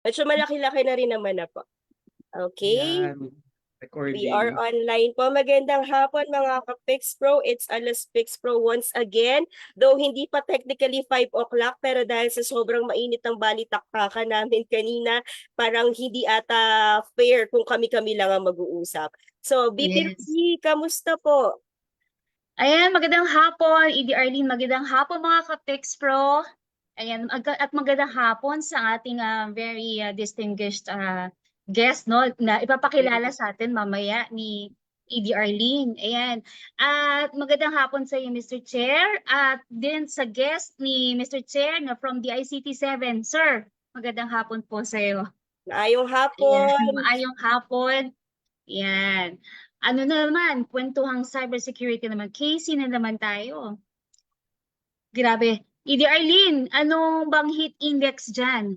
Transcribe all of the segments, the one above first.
Medyo malaki-laki na rin naman na po. Okay. Ayan, We are recording. online po. Magandang hapon mga ka-Pix Pro. It's Alas Pix Pro once again. Though hindi pa technically 5 o'clock, pero dahil sa sobrang mainit ang balitaktakan namin kanina, parang hindi ata fair kung kami-kami lang ang mag-uusap. So, BP Yes. Ruby, kamusta po? Ayan, magandang hapon, Edie Arlene. Magandang hapon mga ka-Pix Pro. Ayan, at magandang hapon sa ating very distinguished guest, no, na ipapakilala sa atin mamaya ni Edie Arlene. Ayan. At magandang hapon sa iyo, Mr. Chair. At din sa guest ni Mr. Chair na from the ICT7. Sir, magandang hapon po sa iyo. Maayong Ayan, hapon. maayong hapon. Yan. Ano na naman, kwentuhang cybersecurity naman. Casey na naman tayo. Grabe. Edie Arlene, anong bang heat index dyan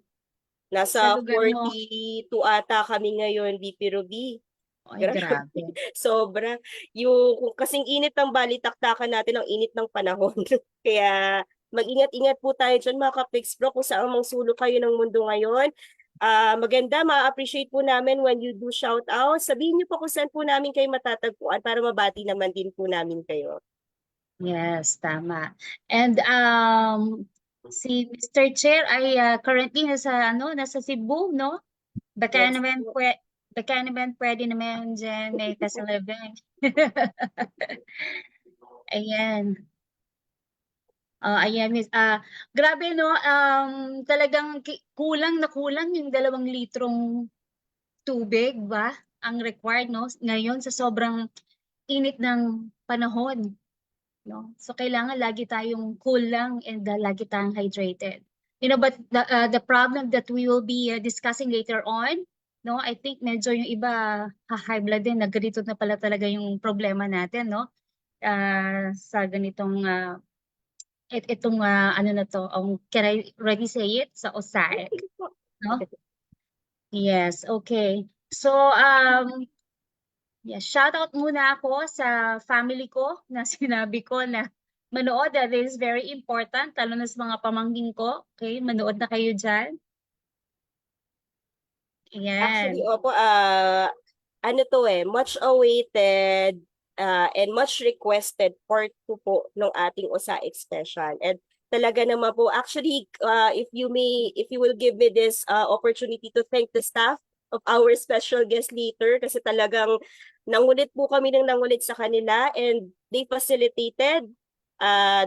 sa Nasa lugar mo? 42 ata kami ngayon, BP Ruby. Ay, grabe. Sobra. Yung kasing init ng balitaktakan natin, ang init ng panahon. Kaya mag-ingat-ingat po tayo dyan mga ka-Pix Pro kung saan mang sulok kayo ng mundo ngayon. Maganda, ma-appreciate po namin when you do shout out. Sabihin niyo po kung saan po namin kayo matatagpuan para mabati naman din po namin kayo. Yes, tama. And si Mr. Chair ay currently nasa Cebu, no? Baka Yes. naman pwede naman dyan may kasalubong. Ayan. Ayan, Miss. Grabe, no? Talagang kulang na kulang yung 2 litrong tubig ba ang required, no? Ngayon sa sobrang init ng panahon, no? So kailangan lagi tayong cool lang and lagi tayong hydrated. But the problem that we will be discussing later on, no? I think medyo yung iba high blood din, ganito na pala talaga yung problema natin, no? Sa ganitong itong ano na to, can I already say it? Sa OSAIC, no? Yes, okay. So, yeah, shout out muna ako sa family ko na sinabi ko na manood. That is very important, lalo na sa mga pamangkin ko. Okay, manood na kayo dyan. Actually, Ayan. opo, ano to much awaited and much requested part 2 po ng ating OSAIC special. And talaga naman po, actually, if you will give me this opportunity to thank the staff of our special guest later, kasi talagang nangulit po kami ng nangulit sa kanila and they facilitated,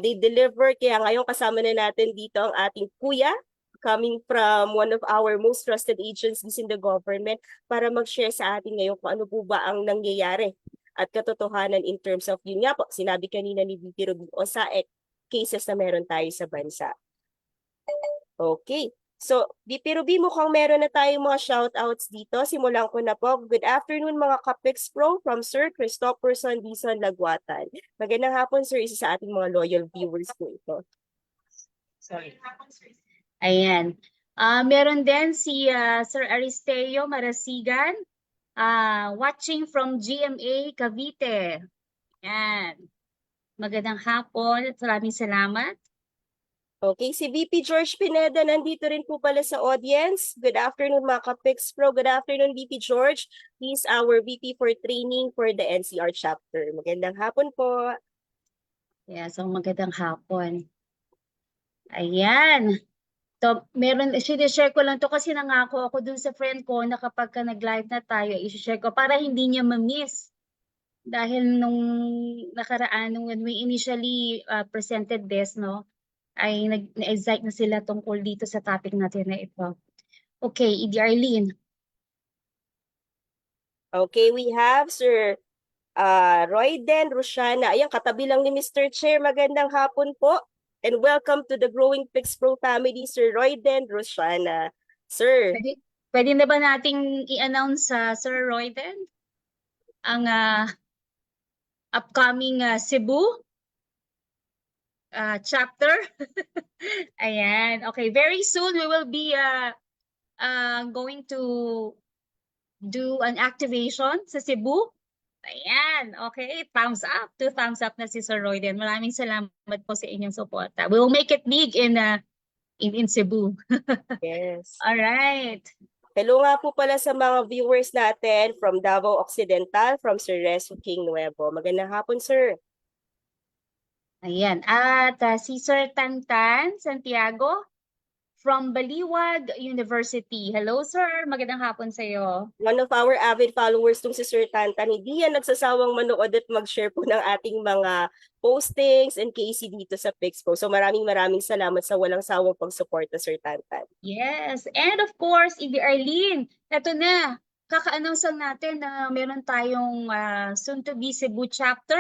they delivered, kaya ngayon kasama na natin dito ang ating kuya, coming from one of our most trusted agencies in the government para mag-share sa atin ngayon kung ano po ba ang nangyayari at katotohanan in terms of yun nga po, sinabi kanina ni VP Ruby o sa cases na meron tayo sa bansa. Okay. So, VP Ruby, mukhang meron na tayong mga shoutouts dito. Simulan ko na po. Good afternoon mga Kapix Pro from Sir Christopherson Dizon Laguatan. Magandang hapon, sir. Isa sa ating mga loyal viewers po ito. Sorry. Ayan. Meron din si Sir Aristeo Marasigan, watching from GMA Cavite. Ayan. Magandang hapon. Maraming salamat. Okay, si VP George Pineda nandito rin po pala sa audience. Good afternoon mga Kapix Pro. Good afternoon VP George. He's our VP for training for the NCR chapter. Magandang hapon po. Yeah, so magandang hapon. Ayan. So, share ko lang to kasi nangako ako dun sa friend ko na kapag nag-live na tayo, i-share ko para hindi niya ma-miss. Dahil nung nakaraan, when we initially presented this, no, ay na-excite na sila tungkol dito sa topic natin na ito. Okay, Edie Arlene. Okay, we have Sir Royden Rosiana. Ayan, katabi lang ni Mr. Chair. Magandang hapon po. And welcome to the Growing Pix Pro family, Sir Royden Rosiana. Sir. Pwede na ba nating i-announce sa Sir Royden ang upcoming Cebu chapter? Ayan. Okay, very soon we will be going to do an activation sa Cebu. Ayan. Okay, thumbs up. 2 thumbs up na si Sir Royden. Maraming salamat po sa inyong suporta. We will make it big in in Cebu. Yes. All right. Hello nga po pala sa mga viewers natin from Davao Occidental, from Sir Resu King Nuevo. Magandang hapon, sir. Ayan. At si Sir Tantan Santiago from Baliwag University. Hello, sir. Magandang hapon sa iyo. One of our avid followers tong si Sir Tantan, hindi yan nagsasawang manood at mag-share po ng ating mga postings and KC dito sa Pixpo. So maraming salamat sa walang sawang pagsuporta, Sir Tantan. Yes. And of course, Ibi Arlene, eto na. Kaka-announce lang natin na meron tayong soon-to-be Cebu chapter.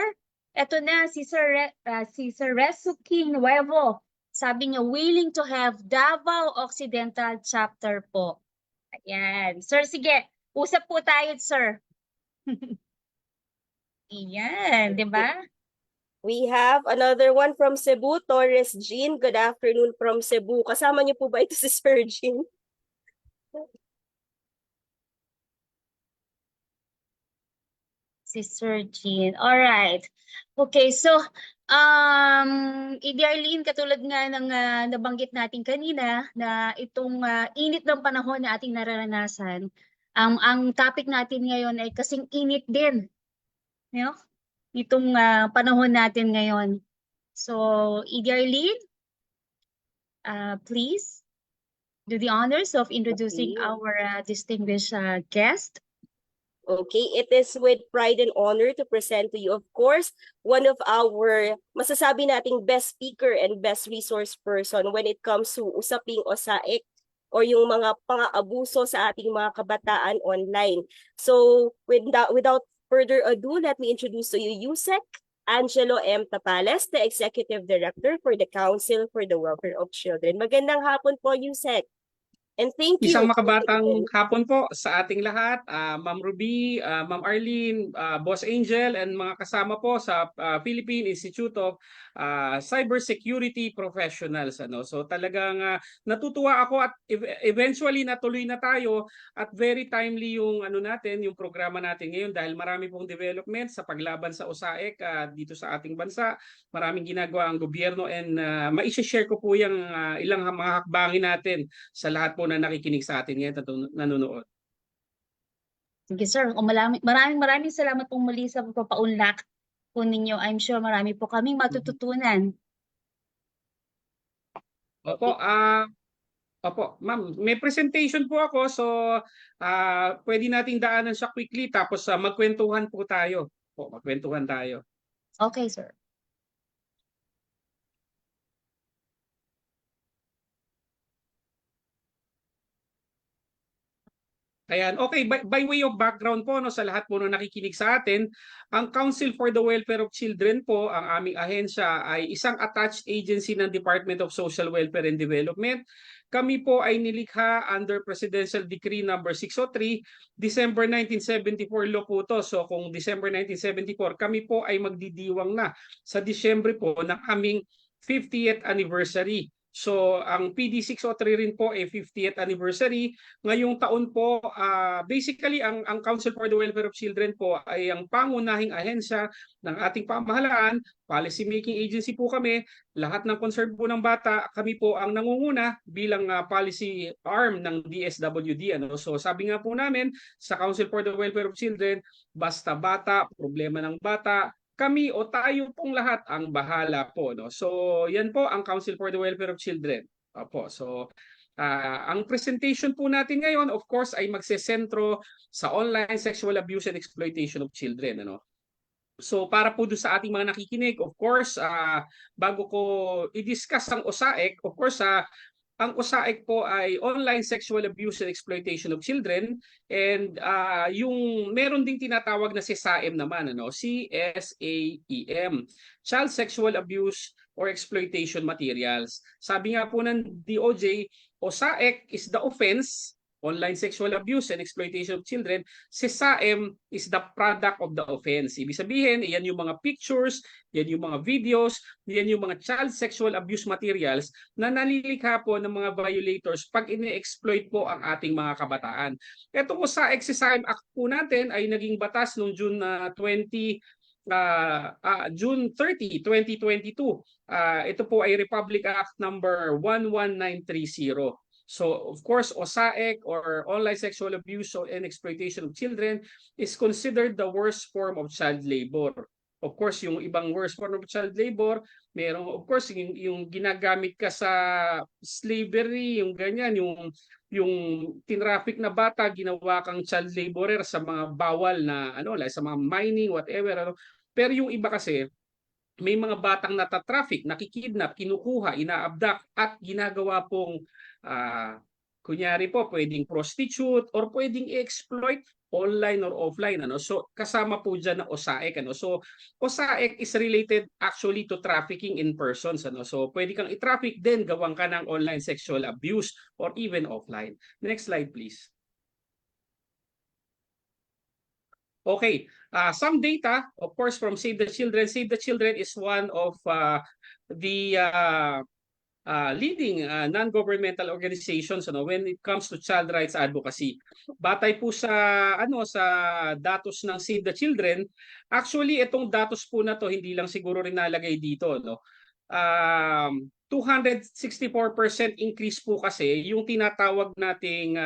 Eto na, si Sir Resuki Nuevo. Sabi niya, willing to have Davao Occidental chapter po. Ayan. Sir, sige. Usap po tayo, sir. Ayan, di ba? We have another one from Cebu, Torres Jean. Good afternoon from Cebu. Kasama niyo po ba ito si Sir Jean? Si Sir Jean. All right. Okay, so Arlene, katulad nga ng nabanggit natin kanina na itong init ng panahon na ating nararanasan, ang topic natin ngayon ay kasing init din, you know? Itong panahon natin ngayon. So, Arlene, please do the honors of introducing Okay. our distinguished guest. Okay, it is with pride and honor to present to you, of course, one of our, masasabi nating best speaker and best resource person when it comes to usaping OSAIC or yung mga pang-aabuso sa ating mga kabataan online. So, without further ado, let me introduce to you Yusek Angelo M. Tapales, the Executive Director for the Council for the Welfare of Children. Magandang hapon po, Yusek. And thank you. Isang makabatang hapon po sa ating lahat, Ma'am Ruby, Ma'am Arlene, Boss Angel, and mga kasama po sa Philippine Institute of Cybersecurity Professionals. So talagang natutuwa ako at eventually natuloy na tayo at very timely yung natin, yung programa natin ngayon dahil marami pong development sa paglaban sa OSAIC dito sa ating bansa. Maraming ginagawa ang gobyerno and mai-share ko po yung ilang mga hakbangin natin sa lahat po na nakikinig sa atin ngayon at nanonood. Sige sir, maraming salamat pong muli sa pagpapaunlak po ninyo. I'm sure marami po kaming matututunan. Opo, opo, ma'am, may presentation po ako so pwede nating daanan siya quickly tapos magkwentuhan po tayo. Magkwentuhan tayo. Okay, sir. Ayan, okay, by way of background po sa lahat po na nakikinig sa atin, ang Council for the Welfare of Children po, ang aming ahensya ay isang attached agency ng Department of Social Welfare and Development. Kami po ay nilikha under Presidential Decree number 603, December 1974 law po to. So kung December 1974, kami po ay magdidiwang na sa Disyembre po ng aming 50th anniversary. So ang PD 603 rin po ay 50th anniversary. Ngayong taon po, basically ang Council for the Welfare of Children po ay ang pangunahing ahensya ng ating pamahalaan, policy making agency po kami, lahat ng concern po ng bata, kami po ang nangunguna bilang policy arm ng DSWD. So sabi nga po namin sa Council for the Welfare of Children, basta bata, problema ng bata, kami o tayo pong lahat ang bahala po. So yan po ang Council for the Welfare of Children. So ang presentation po natin ngayon, of course, ay magsesentro sa online sexual abuse and exploitation of children. So para po doon sa ating mga nakikinig, of course, bago ko i-discuss ang OSAIC, of course, ang OSAIC po ay Online Sexual Abuse and Exploitation of Children and yung meron ding tinatawag na CSAEM naman, CSAEM, Child Sexual Abuse or Exploitation Materials. Sabi nga po ng DOJ, OSAIC is the offense, online sexual abuse and exploitation of children. CSAEM is the product of the offense. Ibig sabihin, yan yung mga pictures, yan yung mga videos, yan yung mga child sexual abuse materials na nalilikha po ng mga violators pag ini-exploit po ang ating mga kabataan. Ito po sa CSAEM Act po natin ay naging batas noong June 2014 June 30, 2022. Ito po ay Republic Act number 11930. So of course, OSAEC or online sexual abuse and exploitation of children is considered the worst form of child labor. Of course, yung ibang worst form of child labor, merong of course yung ginagamit ka sa slavery, yung ganyan, yung tinraffic na bata, ginawa kang child laborer sa mga bawal na ano, like sa mga mining, whatever, ano. Pero yung iba kasi, may mga batang natatraffic, nakikidnap, kinukuha, inaabduct at ginagawa pong kunyari po pwedeng prostitute or pwedeng exploit online or offline, ano. So kasama po diyan ang OSAEC, ano. So OSAEC is related actually to trafficking in persons, ano. So pwede kang i-traffic din, gawang ka ng online sexual abuse or even offline. Next slide please. Okay, some data, of course, from Save the Children. Save the Children is one of the leading non-governmental organizations, ano, when it comes to child rights advocacy. Batay po sa sa datos ng Save the Children, actually itong datos po na to hindi lang siguro rin nalagay dito, no. 264% increase po kasi yung tinatawag nating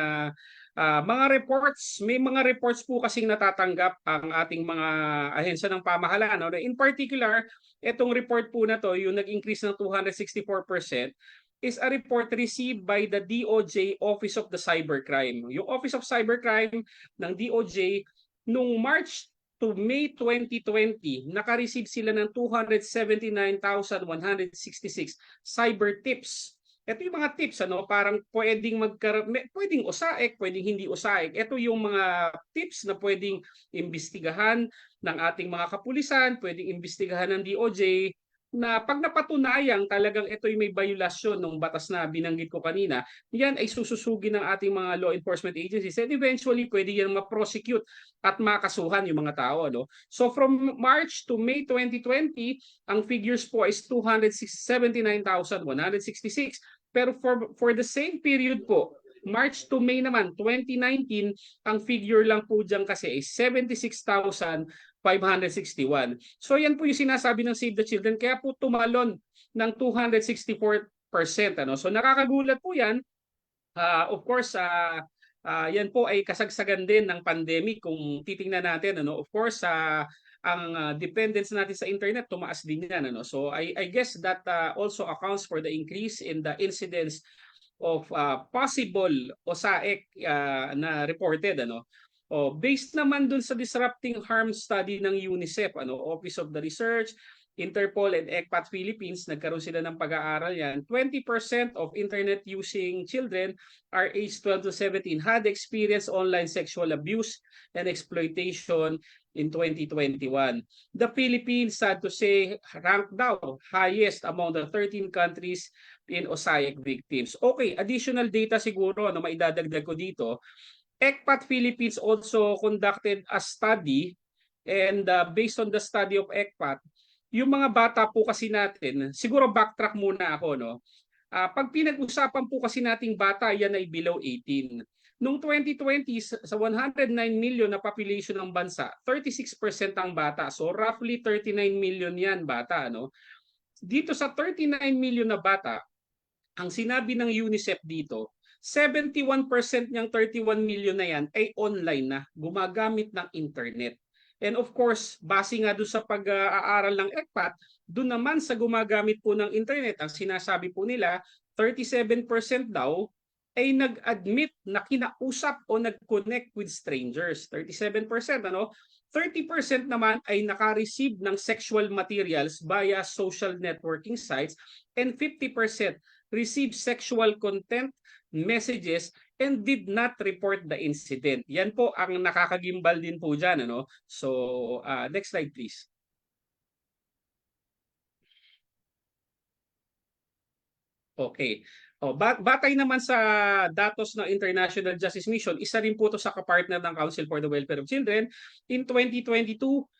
mga reports. May mga reports po kasing natatanggap ang ating mga ahensya ng pamahalaan, no? In particular, itong report po na to, yung nag-increase ng 264%, is a report received by the DOJ Office of the Cybercrime. Yung Office of Cybercrime ng DOJ, nung March to May 2020, naka-receive sila ng 279,166 cyber tips. Ito yung mga tips, ano, parang pwedeng pwedeng OSAEC, pwedeng hindi OSAEC. Ito yung mga tips na pwedeng imbestigahan ng ating mga kapulisan, pwedeng imbestigahan ng DOJ, na pag napatunayang talagang ito'y may violasyon ng batas na binanggit ko kanina, yan ay sususugin ng ating mga law enforcement agencies and eventually pwede yan ma-prosecute at makasuhan yung mga tao, no? So from March to May 2020, ang figures po is 279,166. Pero for the same period po, March to May naman 2019, ang figure lang po diyan kasi ay 76,561. So yan po yung sinasabi ng Save the Children, kaya po tumalon ng 264%, ano. So nakakagulat po yan. Of course, yan po ay kasagsagan din ng pandemic kung titingnan natin, ano. Of course, ang dependence natin sa internet tumaas din yan, ano. So I guess that also accounts for the increase in the incidence of possible OSAEC na reported, ano. Based naman dun sa disrupting harm study ng UNICEF, ano, Office of the Research, Interpol and ECPAT Philippines, nagkaroon sila ng pag-aaral yan. 20% of internet using children are aged 12 to 17 had experienced online sexual abuse and exploitation in 2021. The Philippines, sad to say, ranked daw highest among the 13 countries in OSAEC victims. Okay, additional data siguro na maidadagdag ko dito. ECPAT Philippines also conducted a study, and based on the study of ECPAT, yung mga bata po kasi natin, siguro backtrack muna ako, no. Pag pinag-usapan po kasi nating bata, yan ay below 18. Noong 2020, sa 109 million na population ng bansa, 36% ang bata. So roughly 39 million yan bata, no. Dito sa 39 million na bata, ang sinabi ng UNICEF dito, 71% niyang 31 million na yan ay online na, gumagamit ng internet. And of course, base nga doon sa pag-aaral ng ECPAT, doon naman sa gumagamit po ng internet, ang sinasabi po nila, 37% daw ay nag-admit na kinausap o nag-connect with strangers. 37%, ano? 30% naman ay naka-receive ng sexual materials via social networking sites, and 50% received sexual content messages and did not report the incident. Yan po ang nakakagimbal din po dyan, ano? So, next slide please. Okay. Batay naman sa datos ng International Justice Mission, isa rin po ito sa kapartner ng Council for the Welfare of Children. In 2022,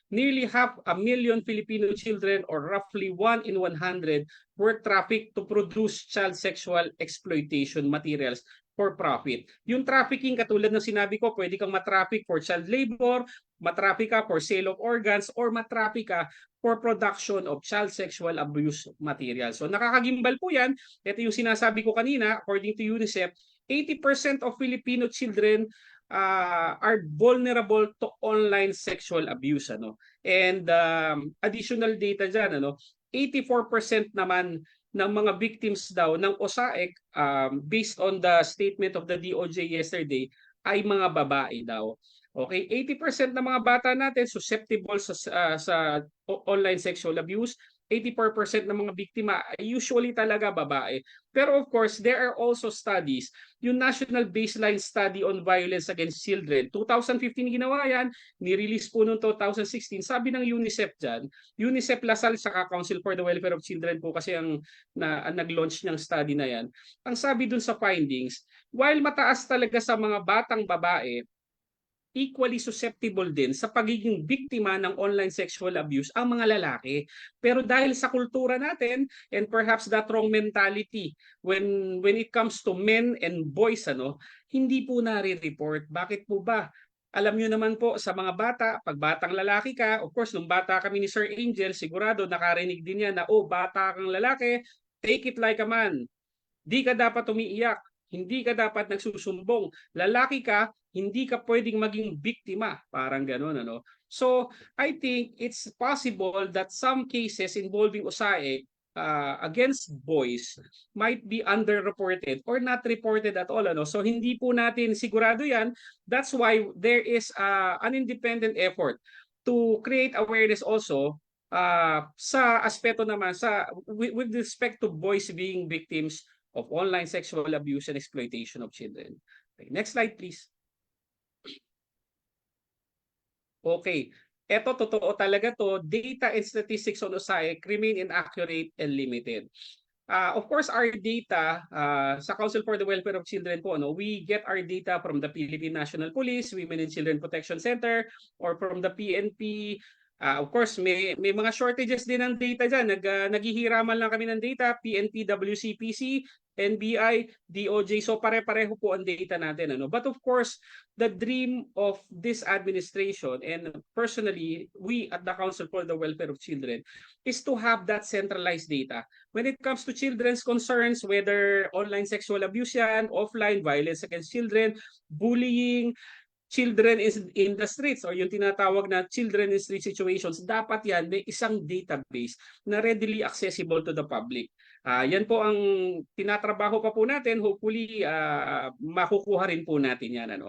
nearly 500,000 Filipino children, or roughly 1 in 100, were trafficked to produce child sexual exploitation materials for profit. Yung trafficking, katulad ng sinabi ko, pwede kang matraffic for child labor, matraffic ka for sale of organs, or matraffic ka for production of child sexual abuse material. So nakakagimbal po yan. Ito yung sinasabi ko kanina, according to UNICEF, 80% of Filipino children are vulnerable to online sexual abuse. And additional data dyan, 84% naman ng mga victims daw ng OSAEC, based on the statement of the DOJ yesterday, ay mga babae daw. Okay, 80% ng mga bata natin susceptible sa online sexual abuse. 84% ng mga biktima ay usually talaga babae. Pero of course, there are also studies. Yung National Baseline Study on Violence Against Children, 2015 ginawa yan, ni-release po noong 2016. Sabi ng UNICEF dyan, UNICEF Lasal saka Council for the Welfare of Children po kasi ang nag-launch niyang study na yan. Ang sabi dun sa findings, while mataas talaga sa mga batang babae, equally susceptible din sa pagiging biktima ng online sexual abuse ang mga lalaki. Pero dahil sa kultura natin and perhaps that wrong mentality when it comes to men and boys, hindi po nare-report. Bakit po ba? Alam nyo naman po sa mga bata, pag batang lalaki ka, of course, nung bata kami ni Sir Angel, sigurado nakarinig din yan na, bata kang lalaki, take it like a man. Di ka dapat umiiyak. Hindi ka dapat nagsusumbong. Lalaki ka, hindi ka pwedeng maging biktima. Parang gano'n, So, I think it's possible that some cases involving OSAE against boys might be underreported or not reported at all. So, hindi po natin sigurado yan. That's why there is an independent effort to create awareness also sa aspeto naman with respect to boys being victims of online sexual abuse and exploitation of children. Okay, next slide, please. Okay, eto totoo talaga to. Data and statistics on OSAEC remain inaccurate and limited. Of course, our data sa Council for the Welfare of Children po, we get our data from the Philippine National Police, Women and Children Protection Center, or from the PNP. Of course, may mga shortages din ng data dyan. Naghihiraman lang kami ng data, PNP, WCPC, NBI, DOJ. So pare-pareho po ang data natin. But of course, the dream of this administration and personally, we at the Council for the Welfare of Children is to have that centralized data. When it comes to children's concerns, whether online sexual abuse yan, offline violence against children, bullying, children is in the streets or yung tinatawag na children in street situations, dapat yan may isang database na readily accessible to the public. Yan po ang tinatrabaho pa po natin. Hopefully, makukuha rin po natin yan.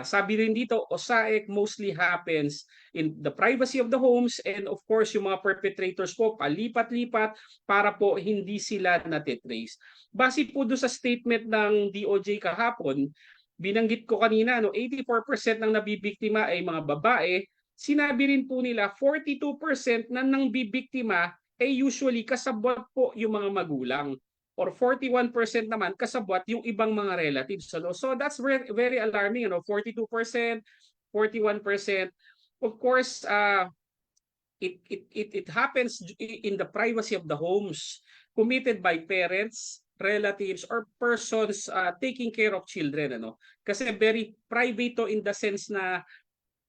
Sabi rin dito, OSAEC mostly happens in the privacy of the homes and of course yung mga perpetrators po palipat-lipat para po hindi sila natitrace. Base po doon sa statement ng DOJ kahapon, binanggit ko kanina, 84% ng nabibiktima ay mga babae. Sinabi rin po nila 42% na nang bibiktima ay usually kasabwat po yung mga magulang. Or 41% naman kasabwat yung ibang mga relatives. So that's very, very alarming. 42%, 41%. Of course, it happens in the privacy of the homes committed by parents, relatives, or persons taking care of children. Kasi very private to in the sense na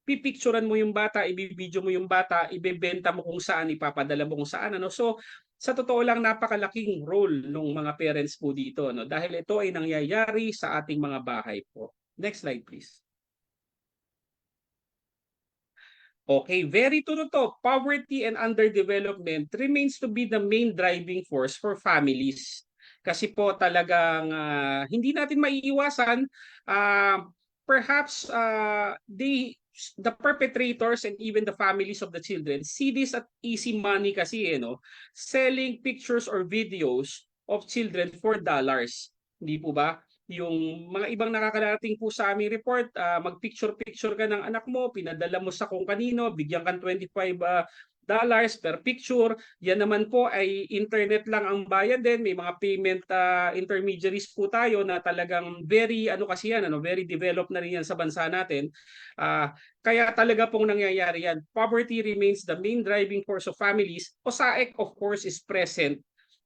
pipicturan mo yung bata, ibibideo mo yung bata, ibebenta mo kung saan, ipapadala mo kung saan. So, sa totoo lang, napakalaking role ng mga parents po dito. Dahil ito ay nangyayari sa ating mga bahay po. Next slide, please. Okay, very true to. Poverty and underdevelopment remains to be the main driving force for families. Kasi po talagang hindi natin maiiwasan, perhaps the perpetrators and even the families of the children see this at easy money kasi, selling pictures or videos of children for dollars. Hindi po ba? Yung mga ibang nakakarating po sa aming report, mag-picture-picture ka ng anak mo, pinadala mo sa kung kanino, bigyan kang $25 per picture. Yan naman po ay internet lang ang bayad din. May mga payment intermediaries po tayo na talagang very kasi yan, very developed na rin yan sa bansa natin. Kaya talaga pong nangyayari yan. Poverty remains the main driving force of families. OSAEC of course is present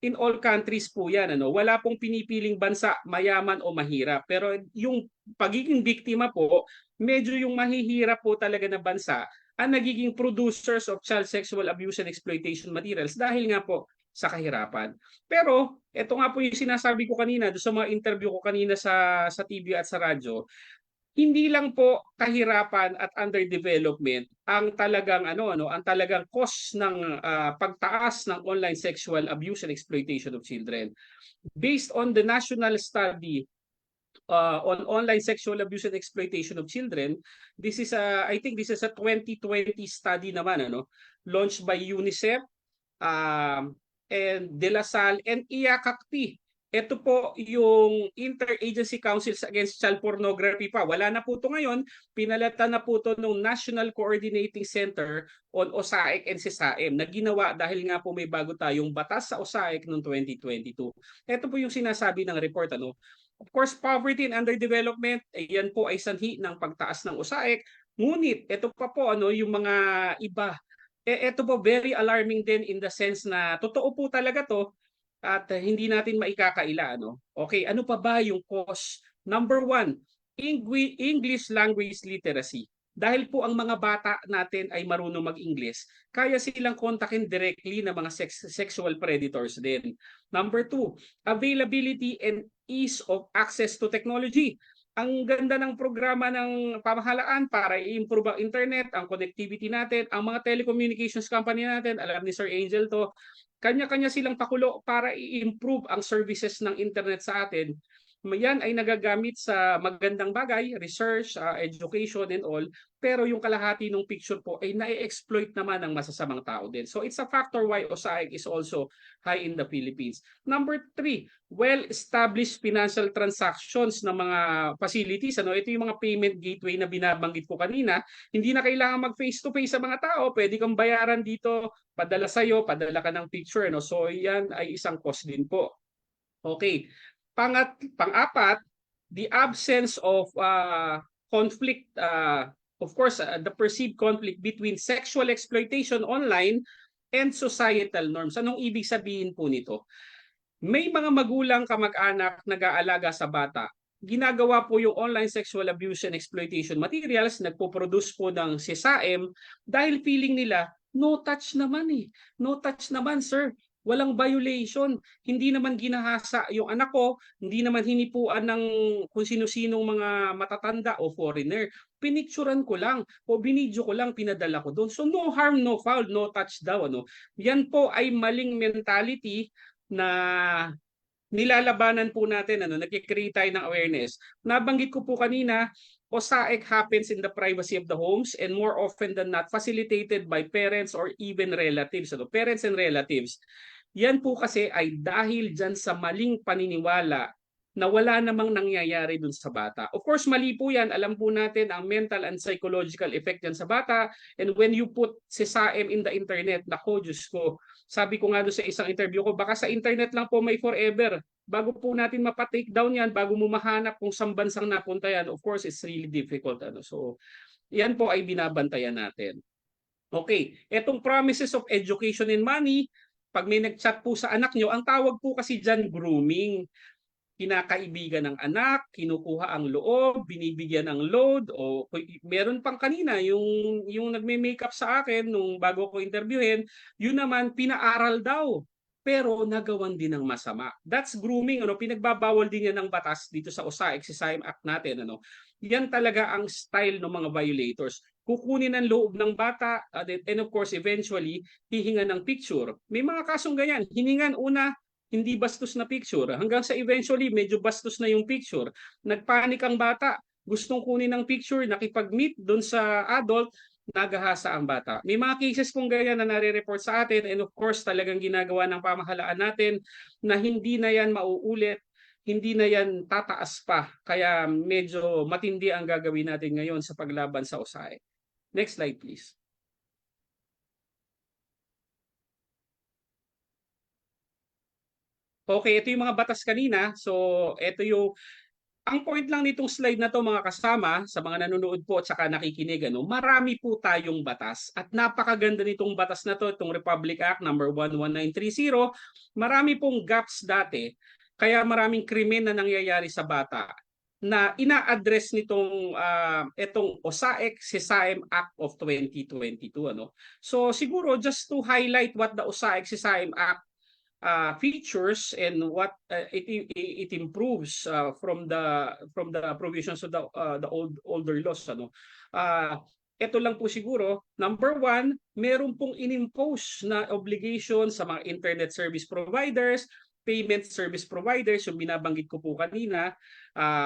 in all countries po yan. Wala pong pinipiling bansa, mayaman o mahirap. Pero yung pagiging biktima po, medyo yung mahihirap po talaga na bansa ang nagiging producers of child sexual abuse and exploitation materials dahil nga po sa kahirapan. Pero ito nga po yung sinasabi ko kanina do sa mga interview ko kanina sa TV at sa radyo, hindi lang po kahirapan at underdevelopment ang talagang ang talagang cause ng pagtaas ng online sexual abuse and exploitation of children. Based on the national study on online sexual abuse and exploitation of children, this is I think this is a 2020 study naman launched by UNICEF, and De La Salle and IACACP. Ito po yung Interagency Councils Against Child Pornography pa. Wala na po ito ngayon. Pinalatan na po ito ng National Coordinating Center on OSAIC and CISAIM na ginawa dahil nga po may bago tayong batas sa OSAIC noong 2022. Ito po yung sinasabi ng report. Of course, poverty and underdevelopment, yan po ay sanhi ng pagtaas ng OSAIC. Ngunit ito pa po yung mga iba. Ito po very alarming din in the sense na totoo po talaga to at hindi natin maikakaila. Okay, ano pa ba yung cause? Number one, English language literacy. Dahil po ang mga bata natin ay marunong mag-English, kaya silang kontakin directly ng mga sexual predators din. Number two, availability and ease of access to technology. Ang ganda ng programa ng pamahalaan para i-improve ang internet, ang connectivity natin, ang mga telecommunications company natin, alam ni Sir Angel to, kanya-kanya silang pakulo para i-improve ang services ng internet sa atin. Yan ay nagagamit sa magandang bagay, research, education and all, pero yung kalahati ng picture po ay na-exploit naman ng masasamang tao din. So it's a factor why OSAIC is also high in the Philippines. Number three, well-established financial transactions ng mga facilities. Ito yung mga payment gateway na binabanggit ko kanina. Hindi na kailangan mag-face-to-face sa mga tao. Pwede kang bayaran dito, padala sa'yo, padala ka ng picture. So yan ay isang cost din po. Okay. Pang-apat, the absence of conflict, of course, the perceived conflict between sexual exploitation online and societal norms. Anong ibig sabihin po nito? May mga magulang kamag-anak nag-aalaga sa bata. Ginagawa po yung online sexual abuse and exploitation materials, nagpo-produce po ng CISAIM dahil feeling nila, no touch naman eh. No touch naman sir. Walang violation. Hindi naman ginahasa yung anak ko, hindi naman hinipuan ng kung sino-sinong mga matatanda o foreigner. Pinicturan ko lang o binidyo ko lang, pinadala ko doon. So no harm, no foul, no touch daw. Yan po ay maling mentality na nilalabanan po natin, nagkikreate tayo ng awareness. Nabanggit ko po kanina, OSAIC happens in the privacy of the homes and more often than not facilitated by parents or even relatives. Parents and relatives. Yan po kasi ay dahil dyan sa maling paniniwala na wala namang nangyayari dun sa bata. Of course, mali po yan. Alam po natin ang mental and psychological effect yan sa bata. And when you put CISAIM in the internet, nako, Diyos ko, sabi ko nga doon sa isang interview ko, baka sa internet lang po may forever. Bago po natin mapa-take down yan, bago mo mahanap kung saan bansang napunta yan, of course, it's really difficult. So, yan po ay binabantayan natin. Okay, etong promises of education and money, pag may nag-chat po sa anak nyo, ang tawag po kasi dyan grooming. Kinakaibigan ng anak, kinukuha ang loob, binibigyan ng load, o meron pang kanina yung nagme-makeup sa akin nung bago ko interviewin, yun naman pinaaral daw. Pero nagawan din ng masama. That's grooming, pinagbabawal din yan ng batas dito sa OSAIC, CISAIM Act natin, Yan talaga ang style ng mga violators. Kukunin ang loob ng bata and of course eventually hihingan ng picture. May mga kasong ganyan, hiningan una, hindi bastos na picture, hanggang sa eventually medyo bastos na yung picture. Nagpanik ang bata, gustong kunin ng picture, nakipag-meet doon sa adult, nagahasa ang bata. May mga cases pong ganyan na nare-report sa atin and of course talagang ginagawa ng pamahalaan natin na hindi na yan mauulit, hindi na yan tataas pa. Kaya medyo matindi ang gagawin natin ngayon sa paglaban sa OSAIC. Next slide please. Okay, ito yung mga batas kanina. So, ito yung Ang point lang nitong slide na to mga kasama, sa mga nanonood po at saka nakikinig, marami po tayong batas at napakaganda nitong batas na to, itong Republic Act number 11930. Marami pong gaps dati, kaya maraming krimen na nangyayari sa bata na ina-address nitong itong OSAEC SESAEM Act of 2022. So siguro just to highlight what the OSAEC SESAEM Act features and what it improves from the provisions of the older laws. Ito lang po siguro, number one, meron pong inimpose na obligation sa mga internet service providers, payment service providers, yung binabanggit ko po kanina.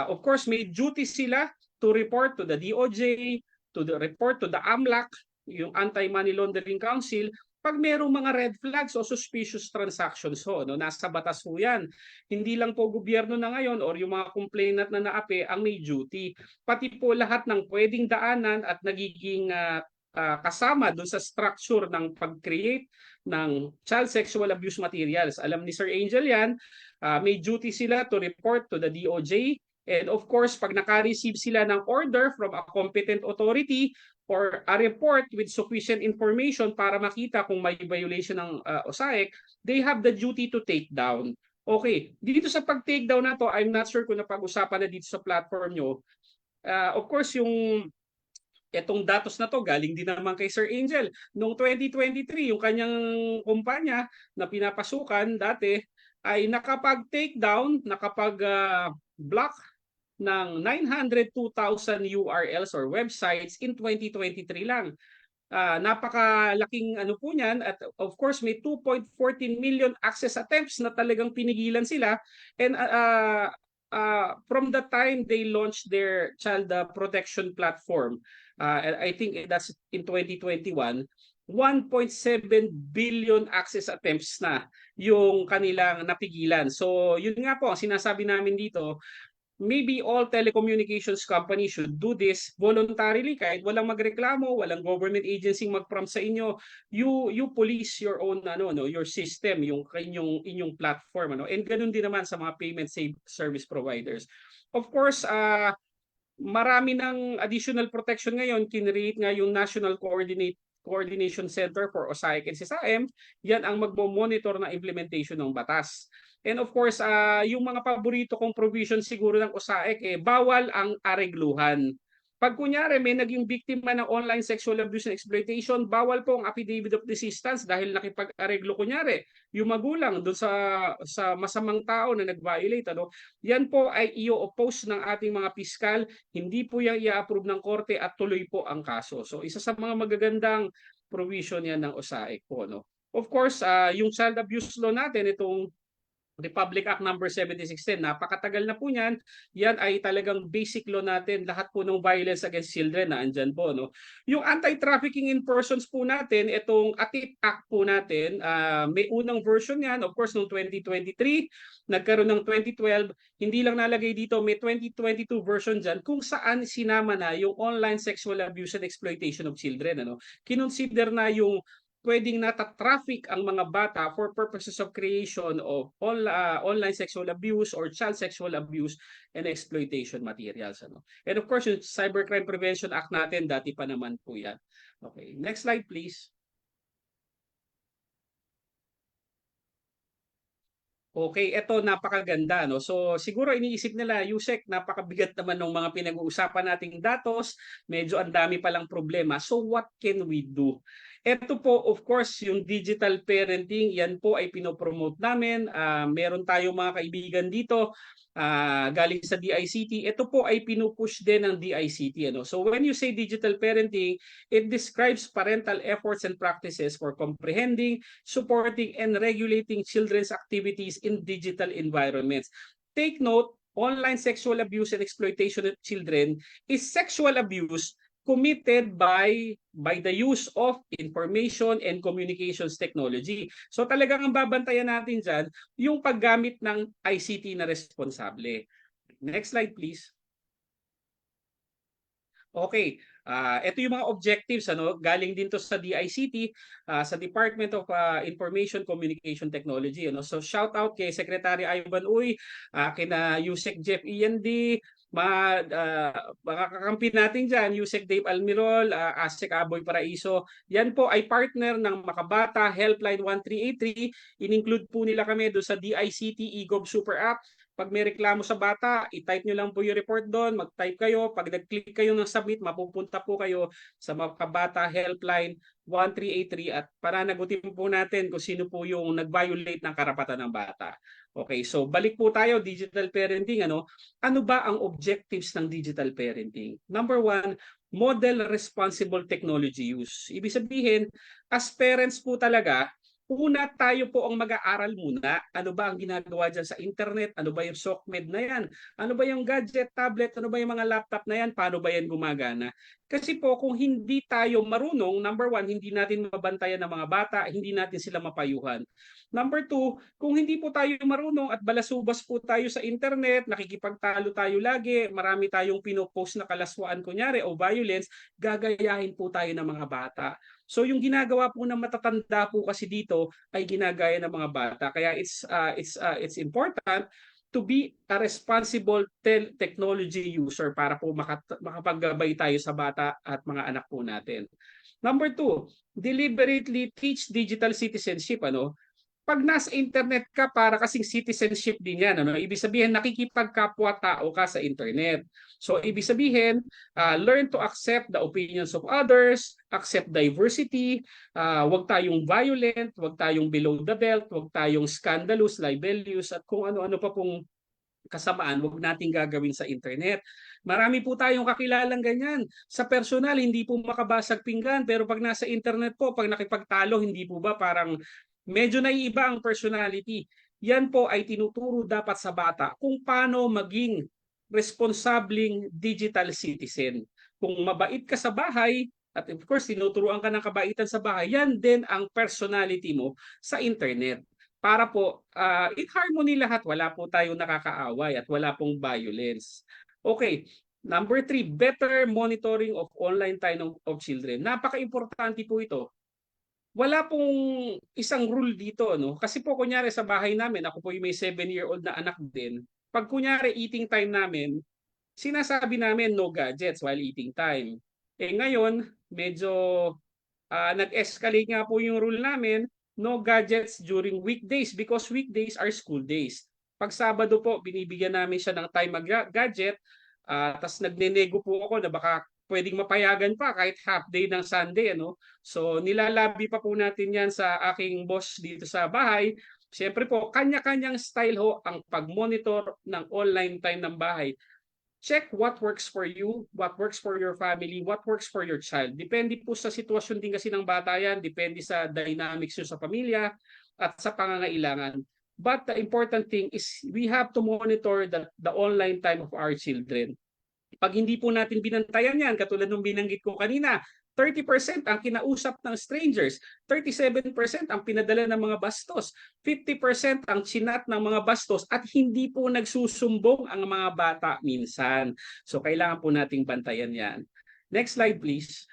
Of course, may duty sila to report to the DOJ, to the report to the AMLAC, yung Anti-Money Laundering Council, pag merong mga red flags o suspicious transactions nasa batas po yan. Hindi lang po gobyerno na ngayon or yung mga complainant na naapi ang may duty. Pati po lahat ng pwedeng daanan at nagiging kasama doon sa structure ng pag-create ng child sexual abuse materials. Alam ni Sir Angel yan, may duty sila to report to the DOJ. And of course, pag naka-receive sila ng order from a competent authority, or a report with sufficient information para makita kung may violation ng OSAEC, they have the duty to take down. Okay, dito sa pag-take down na to, I'm not sure kung napag-usapan na dito sa platform nyo. Of course, itong datos na to galing din naman kay Sir Angel. Noong 2023, yung kanyang kumpanya na pinapasukan dati ay nakapag-take down, nakapag-block ng 902,000 URLs or websites in 2023 lang. Napakalaking po niyan at of course may 2.14 million access attempts na talagang pinigilan sila, and from the time they launched their child protection platform, I think that's in 2021, 1.7 billion access attempts na yung kanilang napigilan. So yun nga po ang sinasabi namin dito, maybe all telecommunications companies should do this voluntarily, kahit walang magreklamo, walang government agency mag-prompt sa inyo. You police your own your system, yung inyong platform and ganun din naman sa mga payment service providers. Of course, marami ng additional protection ngayon. Kinreate nga yung National Coordination Center for OSAEC and SESAEM. Yan ang magmo-monitor na implementation ng batas. And of course, yung mga paborito kong provisions siguro ng OSAEC, bawal ang aregluhan. Pag kunyari may naging biktima ng online sexual abuse and exploitation, bawal po ang affidavit of desistance dahil nakipag-areglo kunyari yung magulang doon sa masamang tao na nag-violate. Yan po ay i-oppose ng ating mga piskal, hindi po yan i-approve ng korte at tuloy po ang kaso. So isa sa mga magagandang provision yan ng OSAEC po. Of course, yung child abuse law natin, itong Republic Act number 7610, napakatagal na po niyan. Yan ay talagang basic law natin. Lahat po ng violence against children na andyan po. Yung anti-trafficking in persons po natin, itong ATIP Act po natin, may unang version yan, of course, noong 2023. Nagkaroon ng 2012. Hindi lang nalagay dito, may 2022 version dyan kung saan sinama na yung online sexual abuse and exploitation of children. Kinonsider na yung pwedeng nata-traffic ang mga bata for purposes of creation of online sexual abuse or child sexual abuse and exploitation materials. And of course, yung Cybercrime Prevention Act natin, dati pa naman po yan. Okay, next slide please. Okay, eto napakaganda So siguro iniisip nila, Yusek, napakabigat naman ng mga pinag-uusapan nating datos, medyo ang dami palang problema. So what can we do? Ito po, of course, yung digital parenting, yan po ay pinopromote namin. Meron tayong mga kaibigan dito galing sa DICT. Ito po ay pinupush din ng DICT. So when you say digital parenting, it describes parental efforts and practices for comprehending, supporting, and regulating children's activities in digital environments. Take note, online sexual abuse and exploitation of children is sexual abuse committed by the use of information and communications technology. So talagang ang babantayan natin dyan, yung paggamit ng ICT na responsable. Next slide please. Okay, ito yung mga objectives ano, galing din to sa DICT, sa Department of Information Communication Technology ano. So shout out kay Secretary Ivan Uy, kina Yusek Jeff END, mga kakampi natin diyan, Yusek Dave Almirol, Asek Aboy Paraiso. Yan po ay partner ng Makabata Helpline 1383. In-include po nila kami do sa DICT eGov Super App. Pag may reklamo sa bata, i-type nyo lang po yung report doon, mag-type kayo. Pag nag-click kayo ng submit, mapupunta po kayo sa Makabata Helpline 1383 at pananagutin po natin kung sino po yung nag-violate ng karapatan ng bata. Okay, so balik po tayo, digital parenting. Ano ba ang objectives ng digital parenting? Number one, model responsible technology use. Ibig sabihin, as parents po talaga, una tayo po ang mag-aaral muna. Ano ba ang ginagawa dyan sa internet? Ano ba yung SOCMED na yan? Ano ba yung gadget, tablet? Ano ba yung mga laptop na yan? Paano ba yan gumagana? Kasi po kung hindi tayo marunong, number one, hindi natin mabantayan ng mga bata, hindi natin sila mapayuhan. Number two, kung hindi po tayo marunong at balasubas po tayo sa internet, nakikipagtalo tayo lagi, marami tayong pinopost na kalaswaan kunyari o violence, gagayahin po tayo ng mga bata. So yung ginagawa po ng matatanda po kasi dito ay ginagaya ng mga bata. Kaya it's important to be a responsible technology user para po makapaggabay tayo sa bata at mga anak po natin. Number two, deliberately teach digital citizenship. Pag nasa internet ka, para kasing citizenship din yan. Ibig sabihin, nakikipagkapwa-tao ka sa internet. So, ibig sabihin, learn to accept the opinions of others, accept diversity, wag tayong violent, wag tayong below the belt, wag tayong scandalous, libelous, at kung ano-ano pa pong kasamaan, wag nating gagawin sa internet. Marami po tayong kakilalang ganyan. Sa personal, hindi po makabasag pinggan, pero pag nasa internet po, pag nakipagtalo, hindi po ba parang medyo naiiba ang personality. Yan po ay tinuturo dapat sa bata kung paano maging responsabling digital citizen. Kung mabait ka sa bahay, at of course, tinuturuan ka ng kabaitan sa bahay, yan din ang personality mo sa internet. Para po, in harmony lahat, wala po tayong nakakaaway at wala pong violence. Okay, number three, better monitoring of online time of children. Napaka-importante po ito. Wala pong isang rule dito, Kasi po kunyari sa bahay namin, ako po yung may 7-year-old na anak din. Pag kunyari eating time namin, sinasabi namin no gadgets while eating time. Ngayon, medyo nag-escalate nga po yung rule namin, no gadgets during weekdays because weekdays are school days. Pag Sabado po, binibigyan namin siya ng time mag-gadget, tas nagnenego po ako na baka pwedeng mapayagan pa kahit half day ng Sunday. So nilalabi pa po natin yan sa aking boss dito sa bahay. Siyempre po, kanya-kanyang style ho ang pag-monitor ng online time ng bahay. Check what works for you, what works for your family, what works for your child. Depende po sa sitwasyon din kasi ng bata yan, depende sa dynamics nyo sa pamilya at sa pangangailangan. But the important thing is we have to monitor the online time of our children. Pag hindi po natin binantayan yan, katulad ng binanggit ko kanina, 30% ang kinausap ng strangers, 37% ang pinadala ng mga bastos, 50% ang chinat ng mga bastos at hindi po nagsusumbong ang mga bata minsan. So kailangan po nating bantayan yan. Next slide please.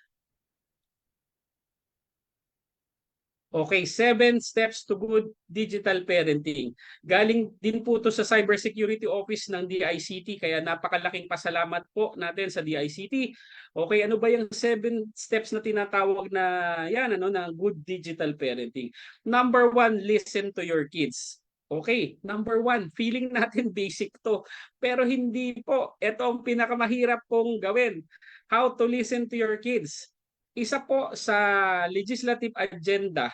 Okay, 7 steps to good digital parenting. Galing din po to sa Cybersecurity Office ng DICT, kaya napakalaking pasalamat po natin sa DICT. Okay, ano ba yung 7 steps na tinatawag na yan, na good digital parenting? Number 1, listen to your kids. Okay, number 1, feeling natin basic to. Pero hindi po, ito ang pinakamahirap pong gawin. How to listen to your kids. Isa po sa legislative agenda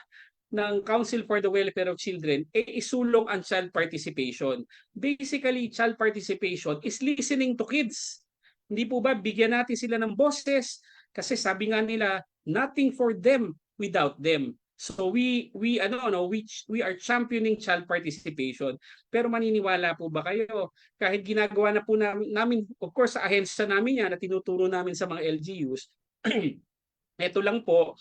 ng Council for the Welfare of Children isulong ang child participation. Basically, child participation is listening to kids. Hindi po ba bigyan natin sila ng boses? Kasi sabi nga nila, nothing for them without them. So we are championing child participation. Pero maniniwala po ba kayo? Kahit ginagawa na po namin of course sa ahensya namin yan na tinuturo namin sa mga LGUs, ito lang po,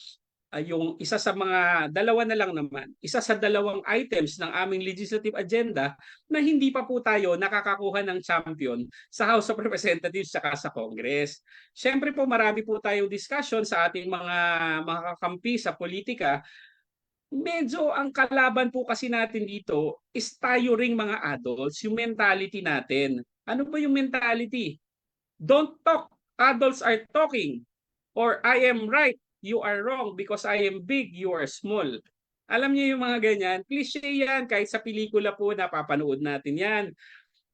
yung isa sa mga dalawa na lang naman, isa sa dalawang items ng aming legislative agenda na hindi pa po tayo nakakakuha ng champion sa House of Representatives saka sa Congress. Siyempre po marami po tayong discussion sa ating mga kakampi sa politika. Medyo ang kalaban po kasi natin dito is tayo ring mga adults, yung mentality natin. Ano ba yung mentality? Don't talk, adults are talking. Or I am right, you are wrong because I am big, you are small. Alam niyo yung mga ganyan? Cliche yan, kahit sa pelikula po napapanood natin yan.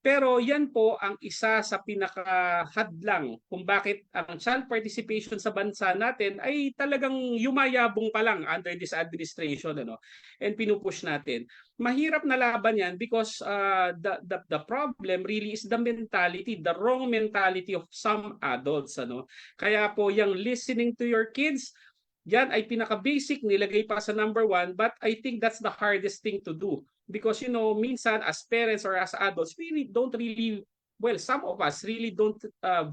Pero yan po ang isa sa pinakahadlang kung bakit ang child participation sa bansa natin ay talagang yumayabong pa lang under this administration, ano, and pinupush natin. Mahirap na laban yan because the problem really is the mentality, the wrong mentality of some adults, ano. Kaya po yung listening to your kids, yan ay pinaka-basic, nilagay pa sa number 1, but I think that's the hardest thing to do. Because, you know, minsan as parents or as adults, we don't really, well, some of us really don't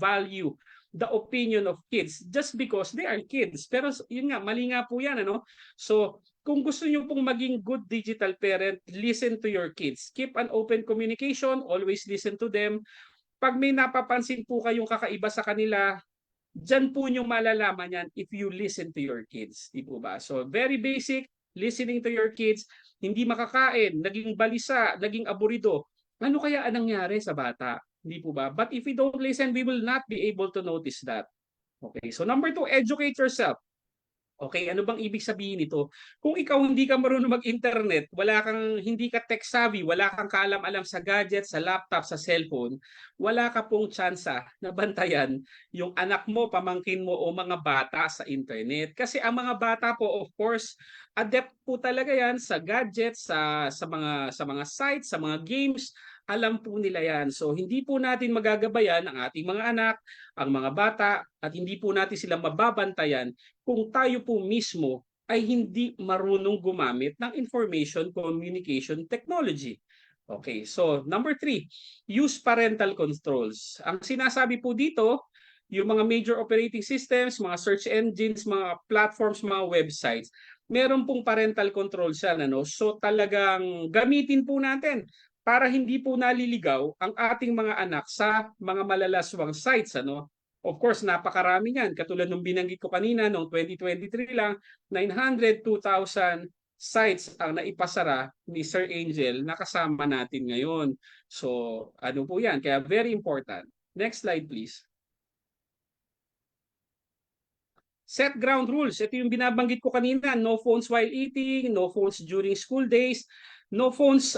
value the opinion of kids just because they are kids. Pero yun nga, mali nga po yan, ano? So, kung gusto nyo pong maging good digital parent, listen to your kids. Keep an open communication, always listen to them. Pag may napapansin po kayong kakaiba sa kanila, dyan po nyo malalaman yan if you listen to your kids. Di po ba? So, very basic, listening to your kids, hindi makakain, naging balisa, naging aburido. Ano kaya ang nangyari sa bata? Hindi po ba? But if we don't listen, we will not be able to notice that. Okay, so number 2, educate yourself. Okay, ano bang ibig sabihin nito? Kung ikaw hindi ka marunong mag-internet, hindi ka tech savvy, wala kang kaalam-alam sa gadget, sa laptop, sa cellphone, wala ka pong tsansa na bantayan yung anak mo, pamangkin mo o mga bata sa internet. Kasi ang mga bata po, of course, adept po talaga yan sa gadgets, sa mga sites, sa mga games. Alam po nila yan. So hindi po natin magagabayan ang ating mga anak, ang mga bata, at hindi po natin sila mababantayan kung tayo po mismo ay hindi marunong gumamit ng information communication technology. Okay, so number 3, use parental controls. Ang sinasabi po dito, yung mga major operating systems, mga search engines, mga platforms, mga websites, meron pong parental controls yan, ano? So talagang gamitin po natin para hindi po naliligaw ang ating mga anak sa mga malalaswang sites, ano? Of course, napakarami niyan. Katulad nung binanggit ko kanina, noong 2023 lang, 902,000 sites ang naipasara ni Sir Angel na kasama natin ngayon. So, ano po yan? Kaya very important. Next slide, please. Set ground rules. Ito yung binabanggit ko kanina. No phones while eating, no phones during school days, no phones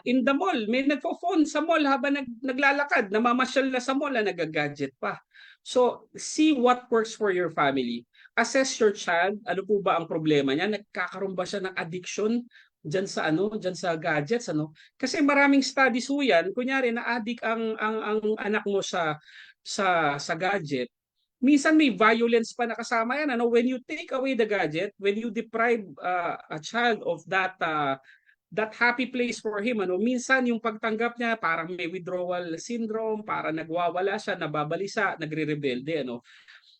in the mall. May nagpo-phone sa mall habang naglalakad, namamasyal na sa mall na nagagadget pa. So, see what works for your family. Assess your child. Ano po ba ang problema niya? Nagkakaroon ba siya ng addiction diyan sa gadgets, ano? Kasi maraming studies ho yan. Kunyari na-addict ang anak mo sa gadget. Minsan may violence pa nakasama yan, ano? When you take away the gadget, when you deprive a child of that happy place for him, ano, minsan yung pagtanggap niya parang may withdrawal syndrome, para nagwawala siya, nababalisa, nagre-rebelde, ano.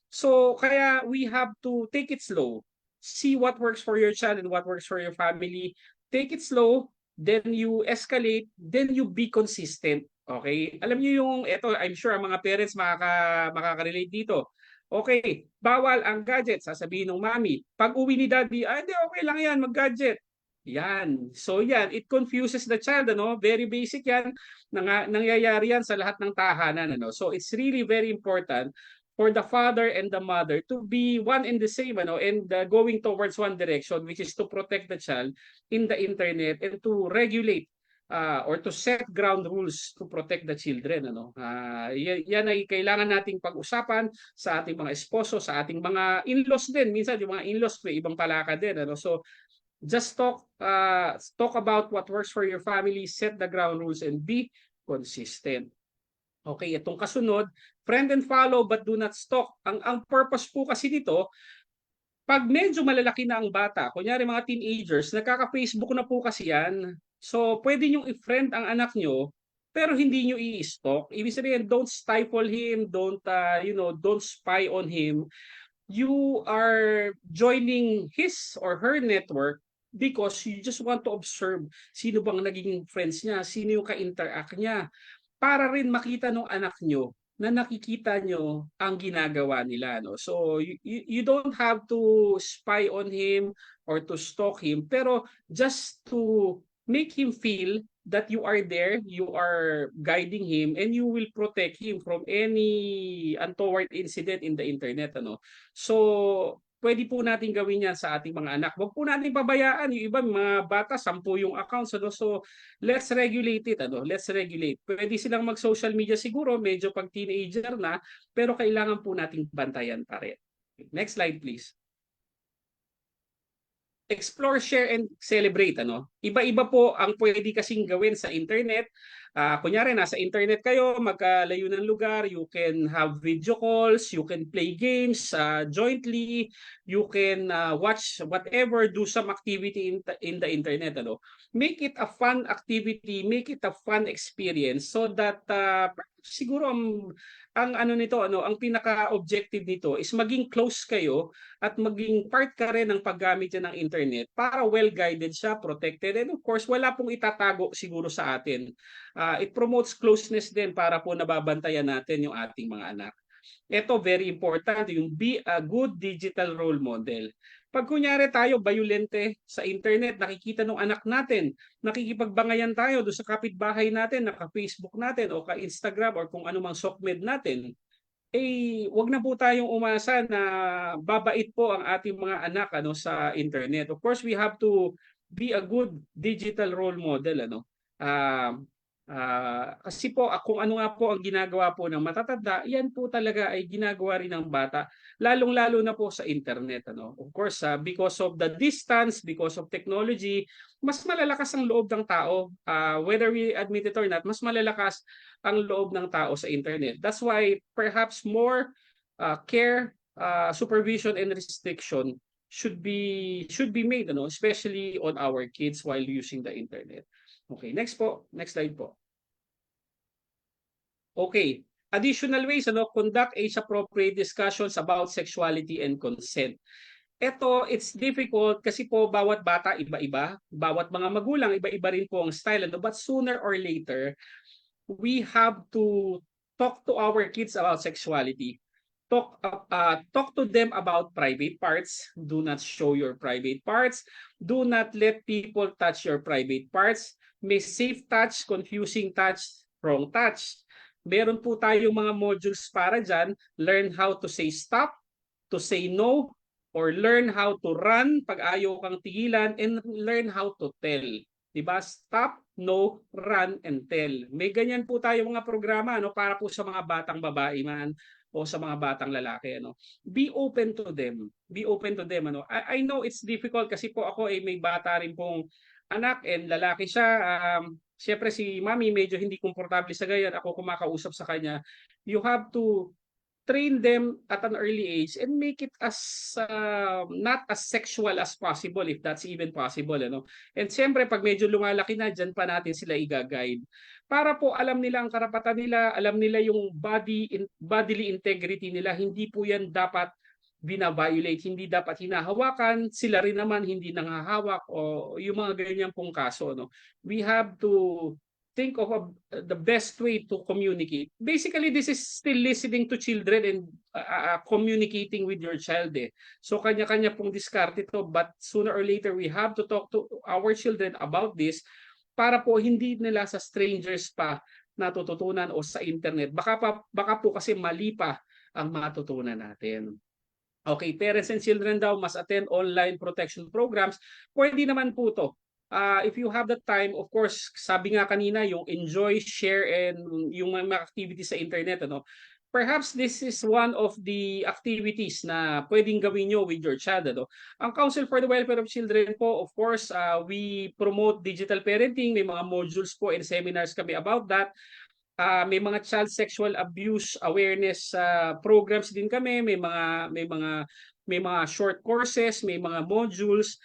So kaya we have to take it slow. See what works for your child and what works for your family. Take it slow, then you escalate, then you be consistent. Okay? Alam niyo yung ito, I'm sure ang mga parents makaka-relate dito. Okay, bawal ang gadget, sasabihin ng mami. Pag uwi ni daddy, hindi, okay lang yan, mag-gadget. Yan. So yan, it confuses the child, ano? Very basic yan. Nangyayari yan sa lahat ng tahanan, ano? So it's really very important for the father and the mother to be one and the same, ano, and going towards one direction, which is to protect the child in the internet and to regulate or to set ground rules to protect the children, ano. Yan ay kailangan nating pag-usapan sa ating mga esposo, sa ating mga in-laws din. Minsan yung mga in-laws may ibang palaka din, ano. So just talk about what works for your family, set the ground rules, and be consistent. Okay, itong kasunod, friend and follow but do not stalk. Ang purpose po kasi dito, pag medyo malalaki na ang bata, kunyari mga teenagers, nagkaka-Facebook na po kasi yan. So, pwede nyo i-friend ang anak nyo, pero hindi nyo i-stalk. Ibig sabihin, don't stifle him, don't spy on him. you are joining his or her network because you just want to observe sino bang naging friends niya, sino yung ka-interact niya, para rin makita ng anak nyo na nakikita nyo ang ginagawa nila. No? So, you don't have to spy on him or to stalk him, pero just to make him feel that you are there, you are guiding him, and you will protect him from any untoward incident in the internet. Ano? So, pwede po natin gawin yan sa ating mga anak. Huwag po natin pabayaan. Yung iba, mga bata, 10 yung accounts. Ano? So, let's regulate it. Ano? Let's regulate. Pwede silang mag-social media siguro, medyo pag teenager na, pero kailangan po nating bantayan pa rin. Next slide, please. Explore, share, and celebrate. Ano? Iba-iba po ang pwede kasing gawin sa internet. Kunyari, nasa internet kayo, magkalayo ng lugar, you can have video calls, you can play games jointly, you can watch whatever, do some activity in the internet. Ano? Make it a fun activity, make it a fun experience so that siguro ang ano nito, ang pinaka-objective nito is maging close kayo at maging part ka rin ng paggamit niya ng internet para well-guided siya, protected, and of course, wala pong itatago siguro sa atin. It promotes closeness din para po nababantayan natin yung ating mga anak. Ito, very important, yung be a good digital role model. Pag kunyari tayo, bayulente sa internet, nakikita ng anak natin, nakikipagbangayan tayo doon sa kapitbahay natin, naka-Facebook natin o ka-Instagram or kung anumang sokmed natin, wag na po tayong umasa na babait po ang ating mga anak sa internet. Of course, we have to be a good digital role model. Kasi po, kung ano nga po ang ginagawa po ng matatanda, yan po talaga ay ginagawa rin ng bata, lalong-lalo na po sa internet. Of course, because of the distance, because of technology, mas malalakas ang loob ng tao. Whether we admit it or not, mas malalakas ang loob ng tao sa internet. That's why perhaps more care, supervision, and restriction should be made, especially on our kids while using the internet. Okay, next po. Next slide po. Okay, additional ways, conduct age-appropriate discussions about sexuality and consent. Ito, it's difficult kasi po bawat bata iba-iba, bawat mga magulang iba-iba rin po ang style, but sooner or later, we have to talk to our kids about sexuality. Talk to them about private parts. Do not show your private parts. Do not let people touch your private parts. May safe touch, confusing touch, wrong touch. Meron po tayong mga modules para dyan. Learn how to say stop, to say no, or learn how to run pag ayaw kang tigilan, and learn how to tell. Diba? Stop, no, run, and tell. May ganyan po tayo mga programa para po sa mga batang babae man o sa mga batang lalaki. Be open to them. Be open to them. I know it's difficult kasi po ako may bata rin pong anak and lalaki siya. Siyempre si mami medyo hindi komportable sa ganyan. Ako kumakausap sa kanya. You have to train them at an early age and make it as not as sexual as possible, if that's even possible. And siyempre pag medyo lumalaki na, dyan pa natin sila i-guide. Para po alam nila ang karapatan nila, alam nila yung bodily integrity nila, hindi po yan dapat binaviolate, hindi dapat hinahawakan, sila rin naman hindi nangahawak o yung mga ganyan pong kaso. We have to think of the best way to communicate. Basically, this is still listening to children and communicating with your child. So, kanya-kanya pong diskarte ito, but sooner or later, we have to talk to our children about this para po hindi nila sa strangers pa natututunan o sa internet. Baka po kasi mali pa ang matutunan natin. Okay, parents and children daw must attend online protection programs. Pwede naman po to. If you have the time, of course, sabi nga kanina, yung enjoy, share, and yung mga activities sa internet, perhaps this is one of the activities na pwedeng gawin nyo with your child. Ang Council for the Welfare of Children po, of course, we promote digital parenting. May mga modules po and seminars kami about that. May mga child sexual abuse awareness programs din kami. May mga short courses, may mga modules.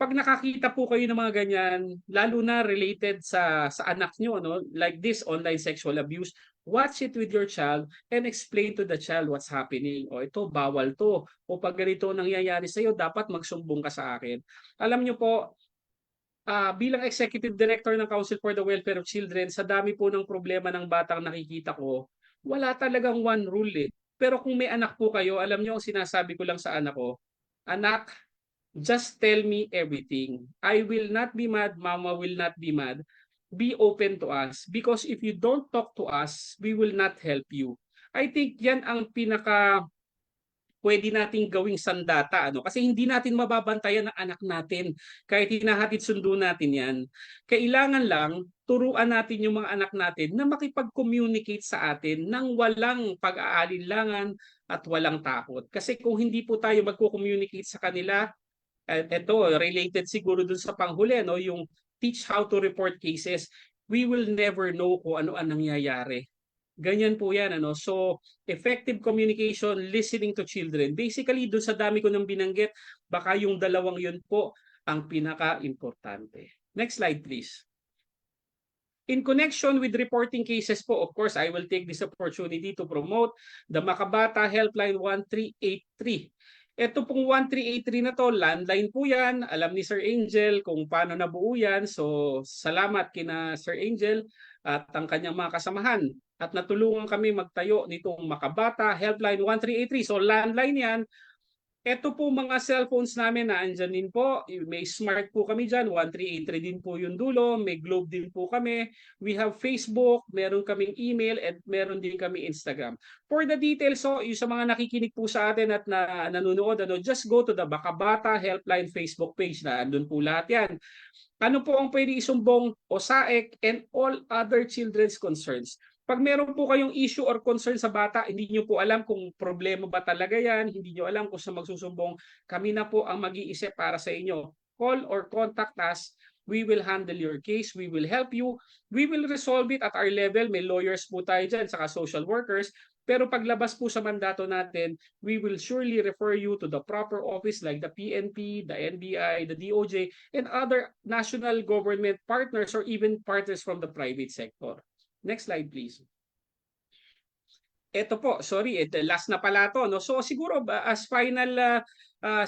Pag nakakita po kayo ng mga ganyan, lalo na related sa anak nyo, like this online sexual abuse, watch it with your child and explain to the child what's happening. O ito, bawal to. O pag ganito nangyayari sa iyo, dapat magsumbong ka sa akin. Alam niyo po, bilang Executive Director ng Council for the Welfare of Children, sa dami po ng problema ng batang nakikita ko, wala talagang one rule eh. Pero kung may anak po kayo, alam niyo ang sinasabi ko lang sa anak ko, anak, just tell me everything. I will not be mad, mama will not be mad. Be open to us because if you don't talk to us, we will not help you. I think yan ang pinaka pwede nating gawing sandata ano kasi hindi natin mababantayan ang anak natin kahit hinahatid sundo natin yan. Kailangan lang turuan natin yung mga anak natin na makipag-communicate sa atin nang walang pag-aalinlangan at walang takot. Kasi kung hindi po tayo magko-communicate sa kanila, ito related siguro dun sa panghuli no, yung teach how to report cases, we will never know kung ano ang nangyayari. Ganyan po yan. Ano? So, effective communication, listening to children. Basically, doon sa dami ko nang binanggit, baka yung dalawang yun po ang pinaka-importante. Next slide, please. In connection with reporting cases po, of course, I will take this opportunity to promote the Makabata Helpline 1383. Ito pong 1383 na to, landline po yan. Alam ni Sir Angel kung paano nabuo yan. So, salamat kina Sir Angel at ang kanyang mga kasamahan. At natulungan kami magtayo nitong Makabata Helpline 1383. So, landline yan. Ito po mga cellphones namin na andyan din po. May smart po kami dyan. 1383 din po yung dulo. May Globe din po kami. We have Facebook. Meron kaming email at meron din kami Instagram. For the details, so, yung sa mga nakikinig po sa atin at nanonood, just go to the Makabata Helpline Facebook page na andun po lahat yan. Ano po ang pwede isumbong OSAEC and all other children's concerns? Pag meron po kayong issue or concern sa bata, hindi nyo po alam kung problema ba talaga yan, hindi nyo alam kung sa magsusumbong, kami na po ang mag-iisip para sa inyo. Call or contact us. We will handle your case. We will help you. We will resolve it at our level. May lawyers po tayo dyan, saka social workers. Pero paglabas po sa mandato natin, we will surely refer you to the proper office like the PNP, the NBI, the DOJ, and other national government partners or even partners from the private sector. Next slide, please. Ito po, sorry, last na pala to. No? So siguro as final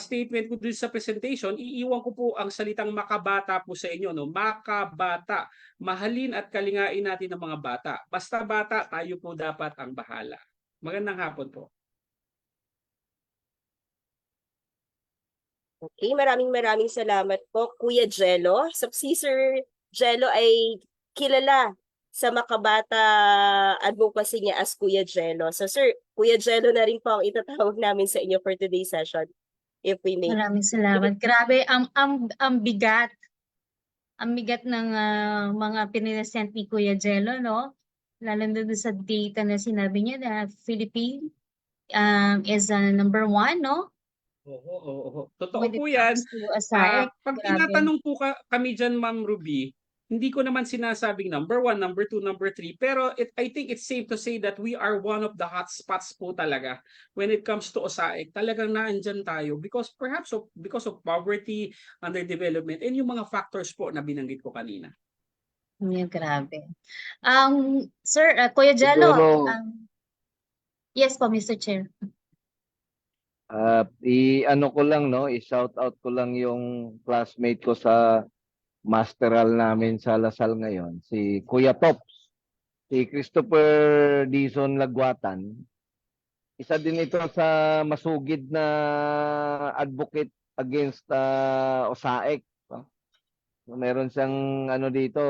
statement ko dun sa presentation, iiwan ko po ang salitang makabata po sa inyo. No? Makabata. Mahalin at kalingain natin ang mga bata. Basta bata, tayo po dapat ang bahala. Magandang hapon po. Okay, maraming salamat po, Kuya Jello. So, si Sir Jello ay kilala sa Makabata advocacy niya as Kuya Jello. So, Sir, Kuya Jello na rin po ang itatawag namin sa inyo for today's session, if we may. Maraming salamat. Grabe, ang bigat. Ang bigat ng mga piniresent ni Kuya Jello, no? Lalo na doon sa data na sinabi niya na Philippines is number 1, no? Oo. Totoo When it po yan. comes to ASAEC, Pag grabe. tinatanong po kami dyan, Ma'am Ruby, hindi ko naman sinasabing number 1, number 2, number 3, pero I think it's safe to say that we are one of the hotspots po talaga when it comes to OSAIC. Talagang naandyan tayo because because of poverty, underdevelopment, and yung mga factors po na binanggit ko kanina. Yeah, grabe. Sir, Kuya Jello, Siguro, yes po, Mr. Chair. i-ano ko lang, no? I-shout out ko lang yung classmate ko sa masteral namin sa Lasal ngayon, si Kuya Tops, si Christopher Dizon Lagwatan. Isa din ito sa masugid na advocate against OSAEC. No? Meron siyang ano dito,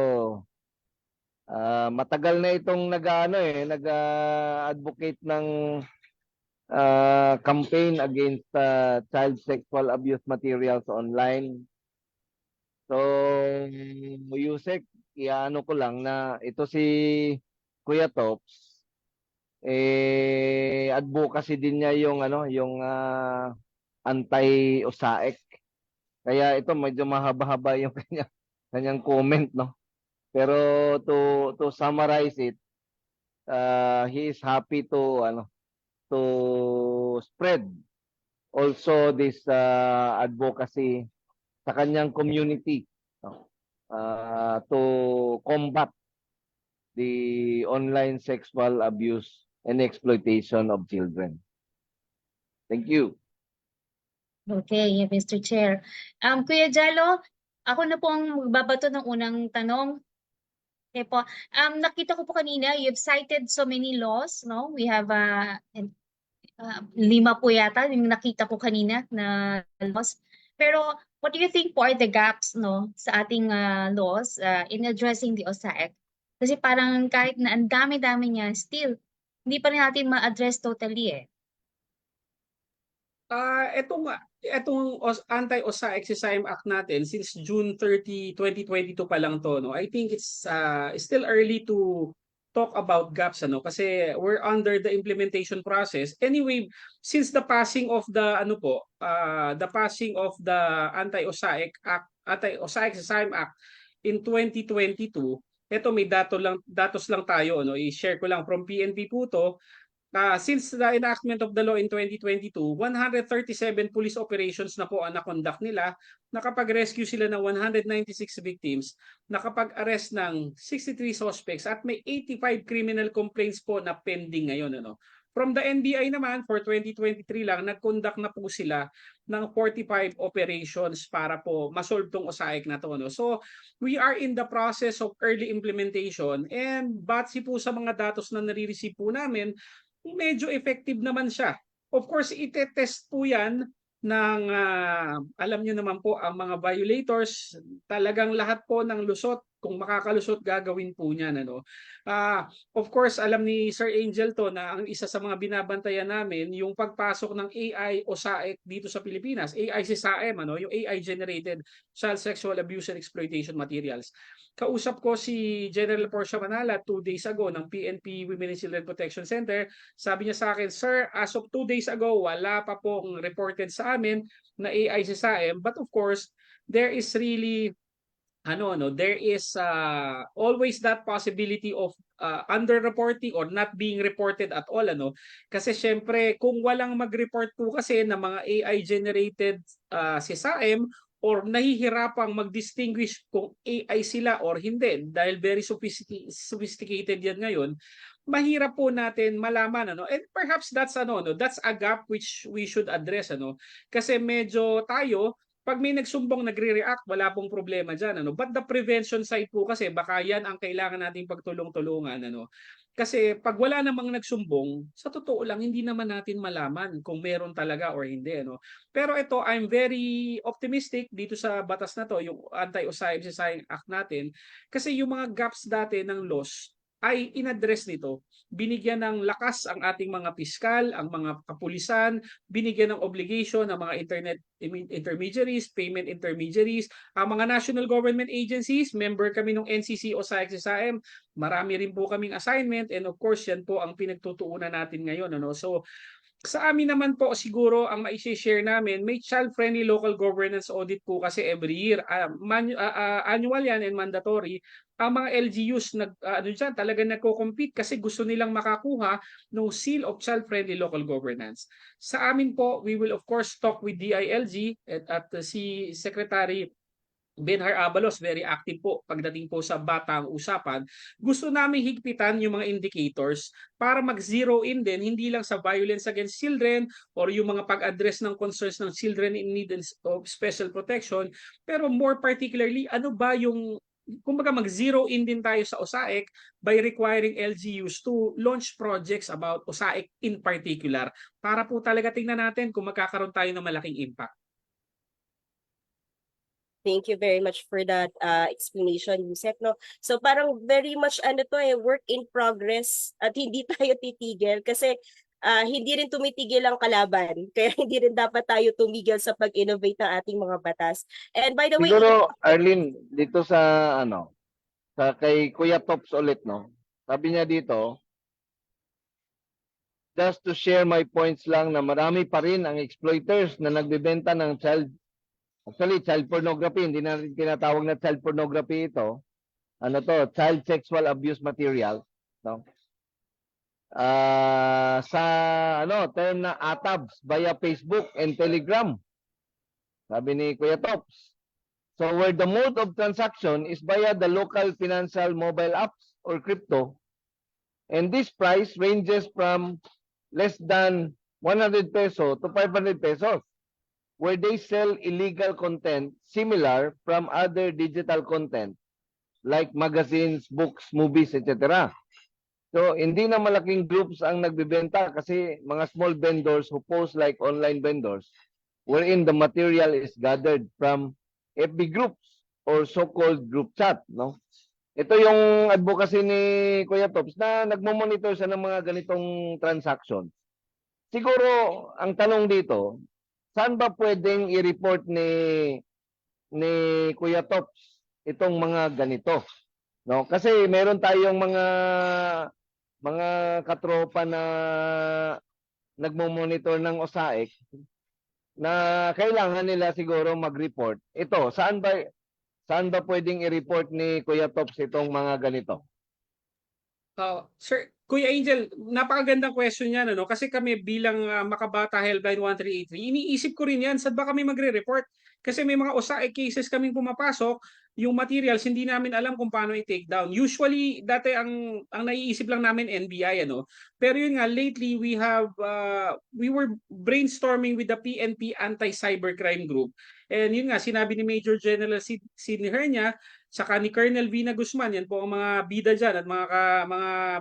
matagal na itong nag-advocate ng campaign against child sexual abuse materials online. So, Yusek, iano ko lang na ito si Kuya Tops, advocacy din niya yung anti-OSAEC. Kaya ito medyo mahaba-haba yung kanyang comment, no? Pero to summarize it, he is happy to spread also this advocacy sa kanyang community, no? To combat the online sexual abuse and exploitation of children. Thank you. Okay, Mr. Chair. Kuya Jalo, ako na po ang magbabato ng unang tanong. Okay po. Nakita ko po kanina, you've cited so many laws, no? We have 5 po yata yung nakita ko kanina na laws. Pero what do you think po are the gaps, no, sa ating laws in addressing the OSAEC? Kasi parang kahit na ang dami-dami niya, still, hindi pa rin natin ma-address totally eh. Etong Anti-OSAIC CSIM Act natin since June 30, 2022 pa lang to, no. I think it's still early to talk about gaps, ano, kasi we're under the implementation process. Anyway, since the passing of the Anti-OSAIC CSIM Act in 2022, eto may datos lang tayo, no. I-share ko lang from PNP po to. Since the enactment of the law in 2022, 137 police operations na po ang na-conduct nila, nakapag-rescue sila ng 196 victims, nakapag-arrest ng 63 suspects at may 85 criminal complaints po na pending ngayon. Ano? From the NBI naman, for 2023 lang, nag-conduct na po sila ng 45 operations para po masolve tong OSAIC na to. No? So, we are in the process of early implementation and batsi po sa mga datos na nare-receive po namin, medyo effective naman siya. Of course, itetest po yan ng, alam nyo naman po, ang mga violators, talagang lahat po ng lusot, kung makakalusot, gagawin po niyan. Ano? Of course, alam ni Sir Angel to na ang isa sa mga binabantayan namin, yung pagpasok ng AI OSAIC dito sa Pilipinas, AI CSIM, ano? Yung AI-generated child sexual abuse and exploitation materials. Kausap ko si General Portia Manala 2 days ago ng PNP Women and Children Protection Center. Sabi niya sa akin, Sir, as of 2 days ago, wala pa pong reported sa amin na AI CSIM. But of course, there is really there is always that possibility of underreporting or not being reported at all, kasi syempre kung walang mag-report po kasi ng mga AI generated CSIM or nahihirapang mag-distinguish kung AI sila or hindi dahil very sophisticated yan ngayon, mahirap po natin malaman, and perhaps that's that's a gap which we should address, kasi medyo tayo pag may nagsumbong, nagre-react, wala pong problema dyan. But the prevention side po kasi, baka yan ang kailangan nating pagtulong-tulungan. Kasi pag wala namang nagsumbong, sa totoo lang, hindi naman natin malaman kung meron talaga or hindi. Pero ito, I'm very optimistic dito sa batas na to, yung Anti-OSAIC CSIM Act natin, kasi yung mga gaps dati ng laws, ay inaddress nito. Binigyan ng lakas ang ating mga piskal, ang mga kapulisan, binigyan ng obligation ang mga internet intermediaries, payment intermediaries, ang mga national government agencies, member kami ng NCC o SAIC-CSIM, marami rin po kaming assignment and of course yan po ang pinagtutuunan natin ngayon. So, sa amin naman po siguro ang mai-share namin, may child-friendly local governance audit po kasi every year. Annual yan and mandatory. Ang mga LGUs talaga nagko-compete kasi gusto nilang makakuha ng seal of child-friendly local governance. Sa amin po, we will of course talk with DILG at si Secretary Benhar Abalos, very active po pagdating po sa batang usapan. Gusto namin higpitan yung mga indicators para mag-zero in din, hindi lang sa violence against children or yung mga pag-address ng concerns ng children in need of special protection, pero more particularly, ano ba yung kumbaga mag-zero in din tayo sa OSAIC by requiring LGUs to launch projects about OSAIC in particular para po talaga tingnan natin kung magkakaroon tayo ng malaking impact. Thank you very much for that explanation, Yusek. No? So parang very much work in progress at hindi tayo titigil kasi hindi rin tumitigil ang kalaban. Kaya hindi rin dapat tayo tumigil sa pag-innovate ng ating mga batas. And by the way, Siguro, Arlene, dito sa sa kay Kuya Tops ulit, no? Sabi niya dito, just to share my points lang na marami pa rin ang exploiters na nagbebenta ng child pornography, hindi na rin tinatawag na child pornography ito. Child sexual abuse material, no? Sa term na ATABs via Facebook and Telegram. Sabi ni Kuya Tops. So where the mode of transaction is via the local financial mobile apps or crypto. And this price ranges from less than 100 peso to 500 pesos, where they sell illegal content similar from other digital content like magazines, books, movies, etc. So, hindi na malaking groups ang nagbebenta kasi mga small vendors who post like online vendors wherein the material is gathered from FB groups or so-called group chat, no? Ito yung advocacy ni Kuya Tops na nagmo-monitor siya ng mga ganitong transaction. Siguro, ang tanong dito, saan ba pwedeng i-report ni Kuya Tops itong mga ganito? No? Kasi meron tayong mga katropa na nagmo-monitor ng OSAIC na kailangan nila siguro mag-report. Ito, saan ba pwedeng i-report ni Kuya Tops itong mga ganito? Sir, Kuya Angel, napakagandang question yan, ano? Kasi kami bilang Makabata Helpline 1383, iniisip ko rin yan, saan ba kami magre-report? Kasi may mga OSAIC cases kaming pumapasok, yung materials, hindi namin alam kung paano i-take down. Usually, dati ang naiisip lang namin NBI, ano? Pero yun nga, lately, we were brainstorming with the PNP Anti-Cybercrime Group. And yun nga, sinabi ni Major General Sidney Hernia, saka ni Colonel Vina Guzman, yan po ang mga bida dyan at mga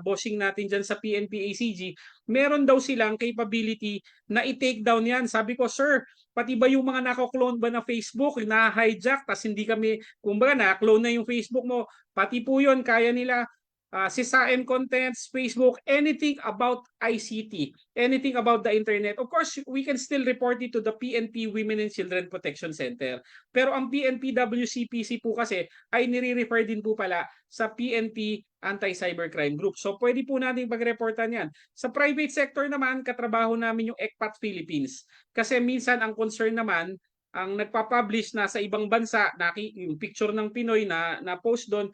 bossing natin dyan sa PNP ACG, meron daw silang capability na i-take down yan. Sabi ko, sir, pati ba yung mga nako-clone ba na Facebook, na-hijack, tas hindi kami, kumbaga na-clone na yung Facebook mo, pati po yun, kaya nila CISAM contents, Facebook, anything about ICT, anything about the internet. Of course, we can still report it to the PNP Women and Children Protection Center. Pero ang PNP WCPC po kasi ay nire-refer din po pala sa PNP Anti-Cybercrime Group. So pwede po natin pag-reportan yan. Sa private sector naman, katrabaho namin yung ECPAT Philippines. Kasi minsan ang concern naman, ang nagpa-publish na sa ibang bansa, yung picture ng Pinoy na post doon,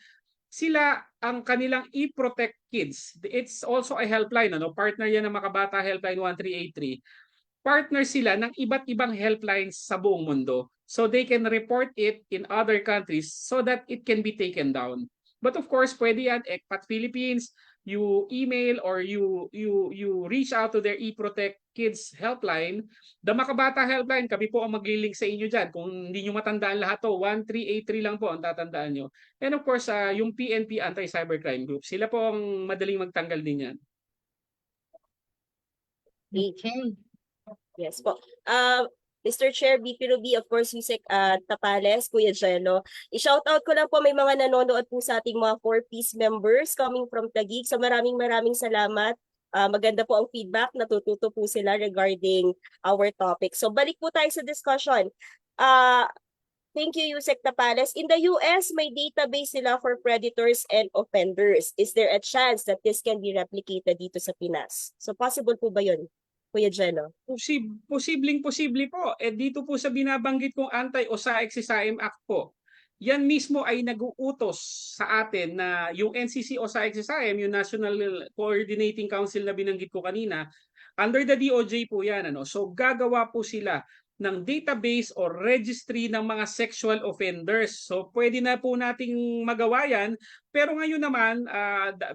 sila ang kanilang e-protect kids. It's also a helpline, ano? Partner yan ng Makabata Helpline 1383. Partner sila ng iba't ibang helplines sa buong mundo. So they can report it in other countries so that it can be taken down. But of course, pwede yan, ECPAT Philippines, you email or you reach out to their e-protect kids helpline. The Makabata Helpline, kami po ang maglilink sa inyo dyan. Kung hindi nyo matandaan lahat to, 1383 lang po ang tatandaan nyo. And of course, yung PNP Anti-Cybercrime Group, sila po ang madaling magtanggal din yan. Okay. Yes po. Mr. Chair, BPRB, of course, Yusek Tapales, Kuya Jello. I-shoutout ko lang po, may mga nanonood po sa ating mga 4-piece members coming from Taguig. So maraming salamat. Maganda po ang feedback, natututo po sila regarding our topic. So balik po tayo sa discussion. Thank you, Yusek Tapales. In the US, may database sila for predators and offenders. Is there a chance that this can be replicated dito sa Pinas? So possible po ba yun, Kuya Jello? Posible po. Dito po sa binabanggit kong Anti-OSAIC CISAM Act po, yan mismo ay nag-uutos sa atin na yung NCC OSAIC CISAM, yung National Coordinating Council na binanggit ko kanina, under the DOJ po yan. Ano? So gagawa po sila ng database or registry ng mga sexual offenders. So pwede na po nating magawa yan. Pero ngayon naman,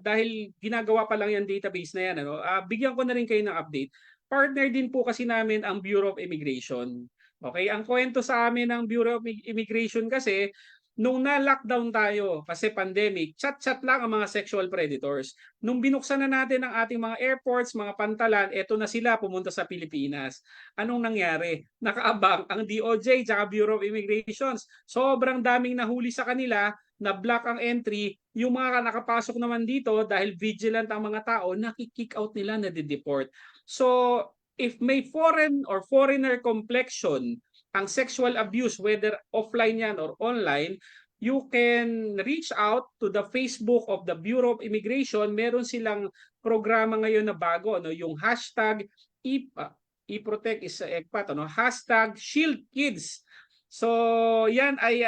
dahil ginagawa pa lang yung database na yan, ano, bigyan ko na rin kayo ng update. Partner din po kasi namin ang Bureau of Immigration. Okay, ang kwento sa amin ng Bureau of Immigration kasi, nung na-lockdown tayo kasi pandemic, chat-chat lang ang mga sexual predators. Nung binuksan na natin ang ating mga airports, mga pantalan, eto na sila pumunta sa Pilipinas. Anong nangyari? Nakaabang ang DOJ at Bureau of Immigration. Sobrang daming nahuli sa kanila, na-block ang entry. Yung mga nakapasok naman dito, dahil vigilant ang mga tao, nakikick out nila, na-deport. So, if may foreign or foreigner complexion ang sexual abuse, whether offline yan or online, you can reach out to the Facebook of the Bureau of Immigration. Meron silang programa ngayon na bago, no? Yung hashtag e-protect is ECPAT, no? Hashtag Shield Kids. So yan ay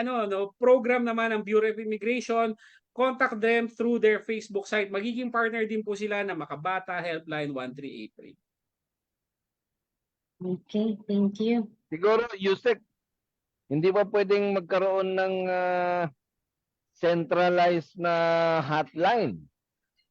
program naman ng Bureau of Immigration. Contact them through their Facebook site. Magiging partner din po sila na Makabata Helpline 1383. Okay, thank you. Siguro, Yusek, hindi ba pwedeng magkaroon ng centralized na hotline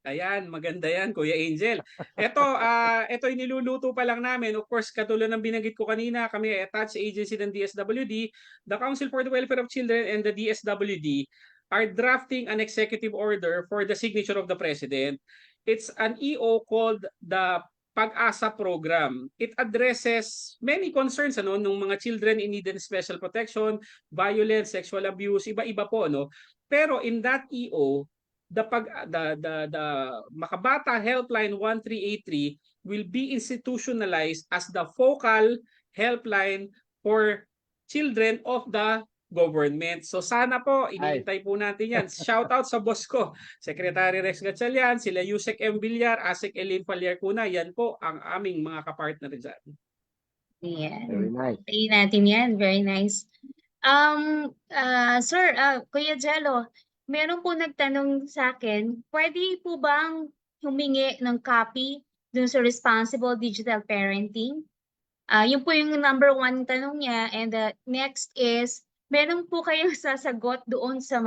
Ayan, maganda yan, Kuya Angel. Ito yung niluluto pa lang namin. Of course, katulad ng binanggit ko kanina, kami ay attached agency ng DSWD, the Council for the Welfare of Children and the DSWD are drafting an executive order for the signature of the President. It's an EO called the Pag-asa Program. It addresses many concerns ng mga children in need and special protection, violence, sexual abuse, iba-iba po, no. Pero in that EO, the Makabata Helpline 1383 will be institutionalized as the focal helpline for children of the government. So sana po, iniintay po natin yan. Shout out sa boss ko, Secretary Rex Gatchalian, sila Yusek M. Villar, Asek Eileen Falier Cuna, yan po ang aming mga kapartner dyan. Ayan. Very nice. Tayin natin yan. Very nice. Sir, Kuya Jello, meron po nagtanong sa akin, pwede po bang humingi ng copy dun sa responsible digital parenting? Yun po yung number 1 tanong niya. And the next is, meron po kayong sasagot doon sa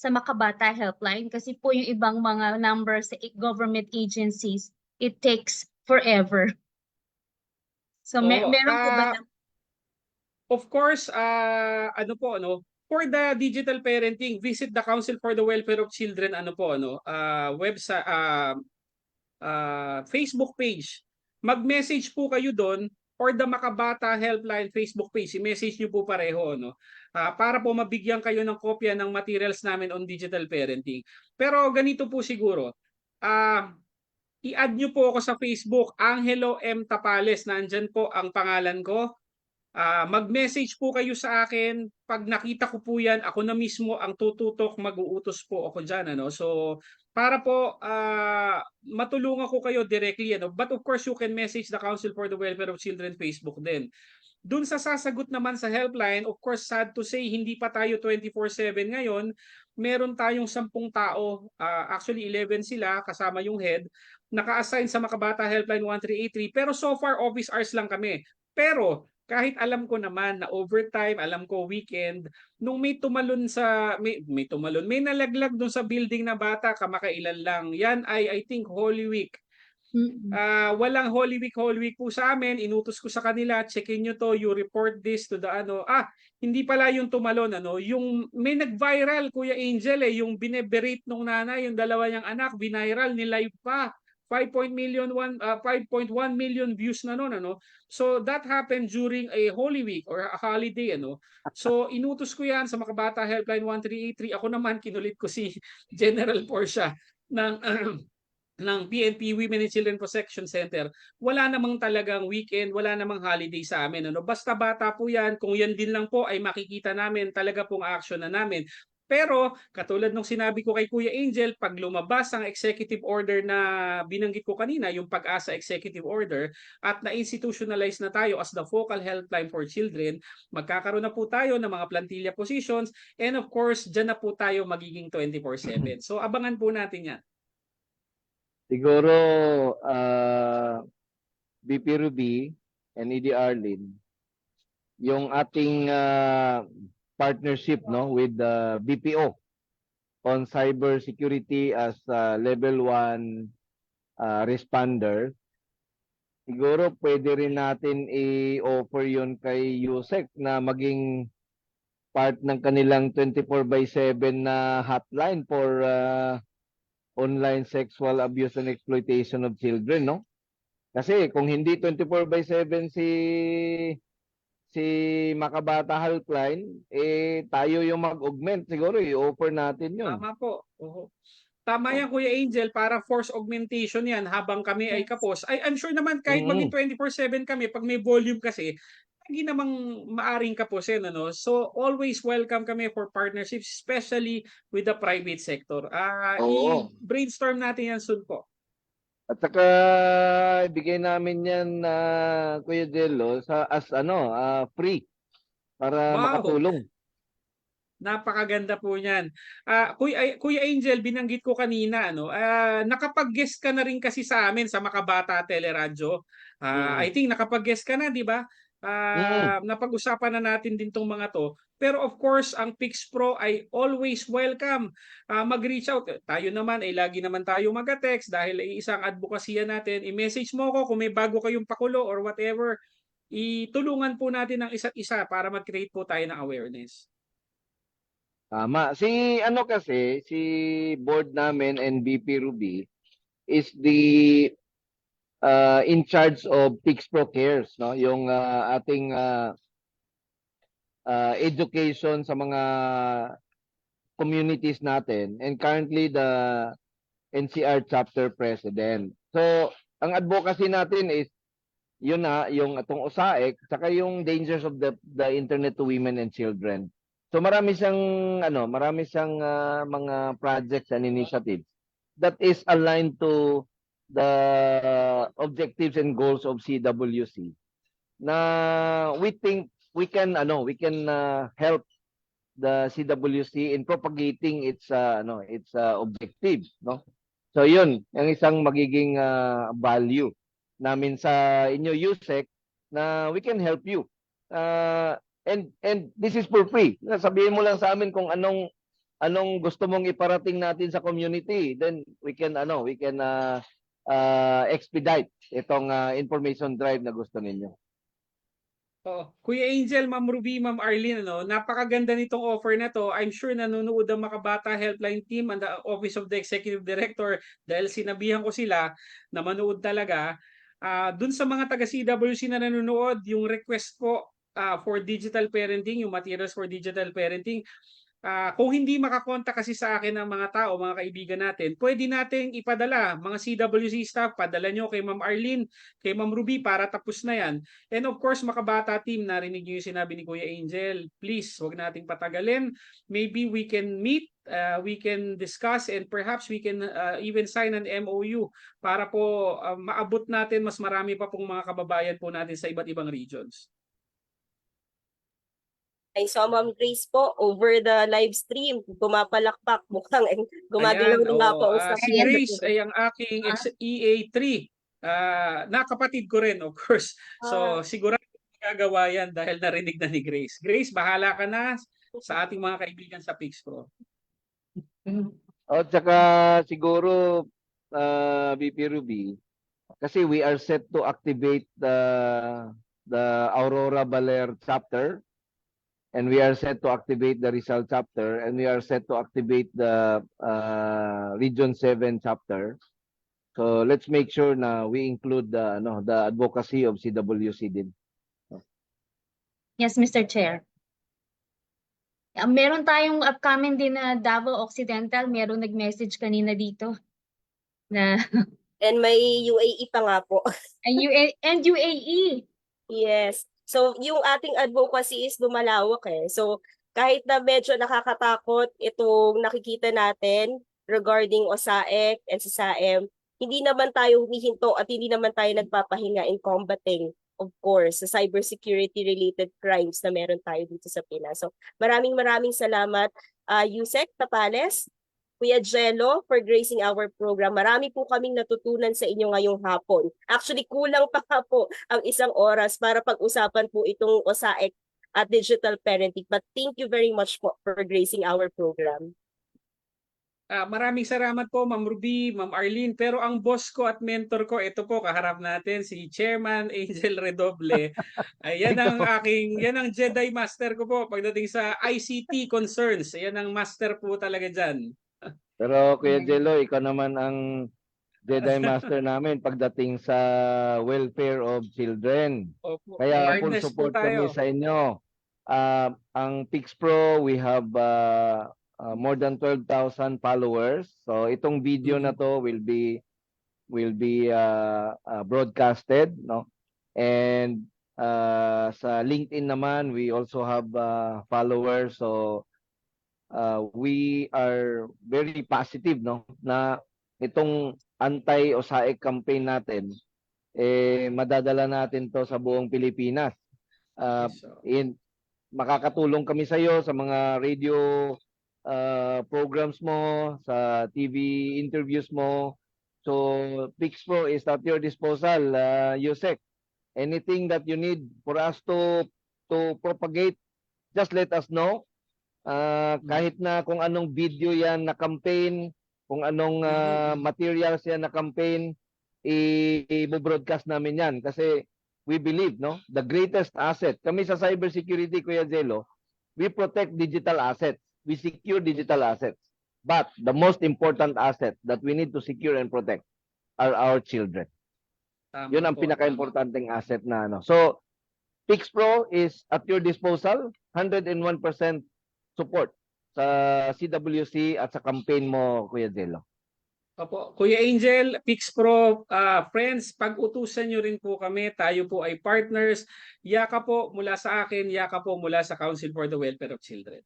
Makabata Helpline? Kasi po yung ibang mga numbers sa government agencies, it takes forever. So, meron po ba Of course, for the digital parenting, visit the Council for the Welfare of Children, website, Facebook page. Mag-message po kayo doon or the Makabata Helpline Facebook page. I-message nyo po pareho, para po mabigyan kayo ng kopya ng materials namin on digital parenting. Pero ganito po siguro, i-add nyo po ako sa Facebook, Angelo M. Tapales, nandyan po ang pangalan ko. Mag-message po kayo sa akin. Pag nakita ko po yan, ako na mismo ang tututok, mag-uutos po ako dyan. So, para po matulungan ko kayo directly. But of course, you can message the Council for the Welfare of Children Facebook din. Dun sa sasagot naman sa helpline, of course, sad to say, hindi pa tayo 24/7 ngayon. Meron tayong 10 tao, actually 11 sila, kasama yung head, naka-assign sa Makabata Helpline 1383. Pero so far, office hours lang kami. Pero kahit alam ko naman na overtime, alam ko weekend, nung may tumalon may nalaglag dun sa building na bata, kamakailan lang. Yan ay I think Holy Week. Walang Holy Week po sa amin. Inutos ko sa kanila, checkin nyo to, you report this to the hindi pala yung tumalon, yung may nag-viral, Kuya Angel, yung bineberate nung nanay, yung dalawa niyang anak, biniral, nilive pa. 5.1 million views na noon, So that happened during a Holy Week or a holiday, So inutos ko 'yan sa Makabata Helpline 1383. Ako naman kinulit ko si General Portia ng PNP Women and Children Protection Center. Wala namang talagang weekend, wala namang holiday sa amin, Basta bata po 'yan, kung 'yan din lang po ay makikita namin, talaga pong action na namin. Pero katulad nung sinabi ko kay Kuya Angel, pag lumabas ang executive order na binanggit ko kanina, yung Pag-asa executive order, at na-institutionalize na tayo as the focal helpline for children, magkakaroon na po tayo ng mga plantilla positions, and of course, dyan na po tayo magiging 24/7. So abangan po natin yan. Siguro, BP Ruby and ED Arlene, yung ating partnership with the BPO on cyber security as level 1 responder, siguro pwede rin natin i-offer yun kay Yusek na maging part ng kanilang 24/7 na hotline for online sexual abuse and exploitation of children, Kasi kung hindi 24/7 si Makabata Helpline, tayo yung mag-augment. Siguro i-offer natin yun. Tama po. Tama yan, Kuya Angel, para force augmentation yan habang kami ay kapos. I'm sure naman kahit maging 24/7 kami, pag may volume kasi, hindi namang maaring kapusin, So always welcome kami for partnerships, especially with the private sector. I-brainstorm natin yan soon po. At saka ibigay namin yan Kuya Jello as free para makatulong. Napakaganda po niyan. Kuya Angel, binanggit ko kanina, nakapag-guest ka na rin kasi sa amin sa Makabata Teleradyo. I think nakapag-guest ka na, di ba? napag-usapan na natin din tong mga to. Pero of course, ang Pix Pro ay always welcome. Mag-reach out. Tayo naman ay lagi naman tayo mag-text dahil ay isang advokasya natin. I-message mo ko kung may bago kayong pakulo or whatever. Itulungan po natin ang isa't isa para mag-create po tayo ng awareness. Tama. Si board namin and BP Ruby is the in charge of Pix Pro Cares, no? Yung ating education sa mga communities natin, and currently the NCR chapter president. So, ang advocacy natin is yun na, yung atong USAIC, saka yung dangers of the internet to women and children. So marami siyang mga projects and initiatives that is aligned to the objectives and goals of CWC. Na we think we can help the CWC in propagating its objectives, no? So yun, ang isang magiging value namin sa inyo USEC na we can help you. And this is for free. Sabihin mo lang sa amin kung anong gusto mong iparating natin sa community, then we can expedite itong information drive na gusto ninyo. Kuya Angel, Ma'am Ruby, Ma'am Arlene, napakaganda nitong offer na to. I'm sure nanonood ang Makabata Helpline Team and the Office of the Executive Director dahil sinabihan ko sila na manood talaga. Dun sa mga taga CWC na nanonood, yung request po for digital parenting, yung materials for digital parenting, kung hindi makakontak kasi sa akin ng mga tao, mga kaibigan natin, pwede nating ipadala, mga CWC staff, padala nyo kay Ma'am Arlene, kay Ma'am Ruby para tapos na yan. And of course, Makabata team, narinig nyo yung sinabi ni Kuya Angel, please, wag nating patagalin. Maybe we can meet, we can discuss, and perhaps we can even sign an MOU para po maabot natin mas marami pa pong mga kababayan po natin sa iba't ibang regions. I saw Ma'am Grace po over the live stream, pumapalakpak, mukhang gumagalaw Ayan, na nga po ang si sapatos. Grace ay ang aking EA3 na kapatid ko rin, of course. So sigurado magagawa yan dahil narinig na ni Grace. Grace, bahala ka na sa ating mga kaibigan sa Pix Pro. Tsaka siguro BP Ruby, kasi we are set to activate the Aurora Baler chapter, and we are set to activate the Rizal chapter, and we are set to activate the Region 7 chapter. So let's make sure na we include the advocacy of CWC din. Yes, Mr. Chair. Meron tayong upcoming din na Davao Occidental. Meron nag-message kanina dito na And may UAE pa nga po. and UAE. Yes. So, yung ating advocacy is lumalawak eh. So, kahit na medyo nakakatakot itong nakikita natin regarding OSAEC and SASAEM, hindi naman tayo humihinto at hindi naman tayo nagpapahinga in combating, of course, sa cybersecurity-related crimes na meron tayo dito sa Pinas. So, maraming salamat, Yusek Tapales, Kuya Jello, for gracing our program. Marami po kaming natutunan sa inyo ngayong hapon. Actually, kulang pa nga po ang isang oras para pag-usapan po itong OSAEC at digital parenting. But thank you very much po for gracing our program. Maraming salamat po, Ma'am Ruby, Ma'am Arlene. Pero ang boss ko at mentor ko, ito po, kaharap natin, si Chairman Angel Redoble. Yan ang Jedi Master ko po pagdating sa ICT concerns. Yan ang master po talaga dyan. Pero Kuya Jello, ikaw naman ang Jedi Master namin pagdating sa welfare of children. Opo, Kaya full awareness po support kami tayo. sa inyo. Ang Pix Pro, we have more than 12,000 followers. So itong video na to will be broadcasted, no? And sa LinkedIn naman, we also have followers. So we are very positive, no, na itong anti-OSAIC campaign natin madadala natin to sa buong Pilipinas. Makakatulong kami sa iyo sa mga radio programs mo, sa TV interviews mo. So Pix Pro is at your disposal, Yusek. anything that you need for us to propagate, just let us know. Kahit na kung anong video yan na campaign, kung anong materials yan na campaign, i-broadcast namin yan. Kasi we believe, no, the greatest asset, kami sa cybersecurity, Kuya Jello, we protect digital assets. We secure digital assets. But the most important asset that we need to secure and protect are our children. Tama Yun ang po, pinaka-importanting asset na ano. So, Pix Pro is at your disposal, 101% support sa CWC at sa campaign mo, Kuya Jello. Opo, Kuya Angel, PixPro, friends, pag-utusan nyo rin po kami, tayo po ay partners. Yaka po mula sa akin, yaka po mula sa Council for the Welfare of Children.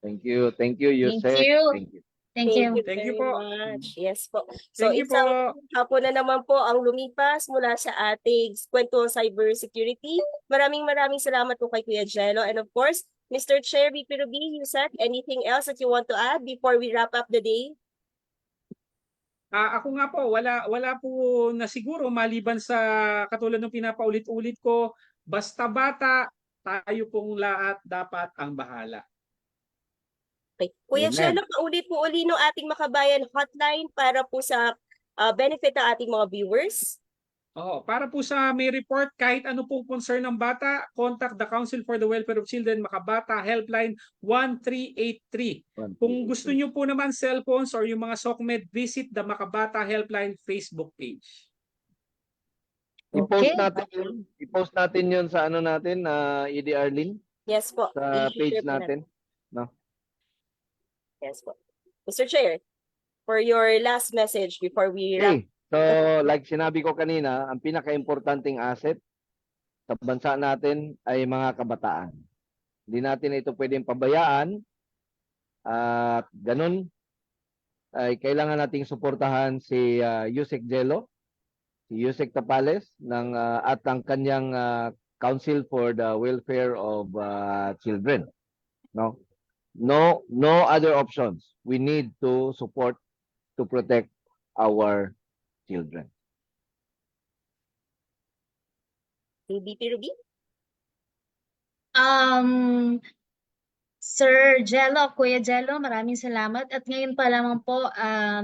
Thank you, Yusek. you. Thank you. Thank Thank you. you Thank you very po. much. Yes po. So Thank you isang po. hapon na naman po ang lumipas mula sa ating kwentuang cybersecurity. Maraming salamat po kay Kuya Jello. And of course, Mr. Chair, VP Ruby, Yusek, anything else that you want to add before we wrap up the day? Ako nga po, wala po na siguro maliban sa katulad ng pinapaulit-ulit ko, basta bata, tayo pong lahat dapat ang bahala. Okay. Kuya Amen. Jello, paulit po uli ng ating Makabayan hotline para po sa benefit ng ating mga viewers. Para po sa may report, kahit ano pong concern ng bata, contact the Council for the Welfare of Children, Makabata, Helpline 1383. Kung gusto nyo po naman cellphones or yung mga SOCMED, visit the Makabata Helpline Facebook page. I-post natin yun sa ano natin, EDR Link, Yes po. sa I-share page po natin. Yes po. Mr. Chair, for your last message before we wrap. Okay. So, like sinabi ko kanina, ang pinaka-importanting asset sa bansa natin ay mga kabataan. Hindi natin ito pwedeng pabayaan. At ganun, ay kailangan nating suportahan si Yusek Jello, si Yusek Tapales, at ang kanyang Council for the Welfare of Children. No other options. We need to support to protect our children. VP Ruby? Sir Jello, Kuya Jello, maraming salamat. At ngayon pa lamang po,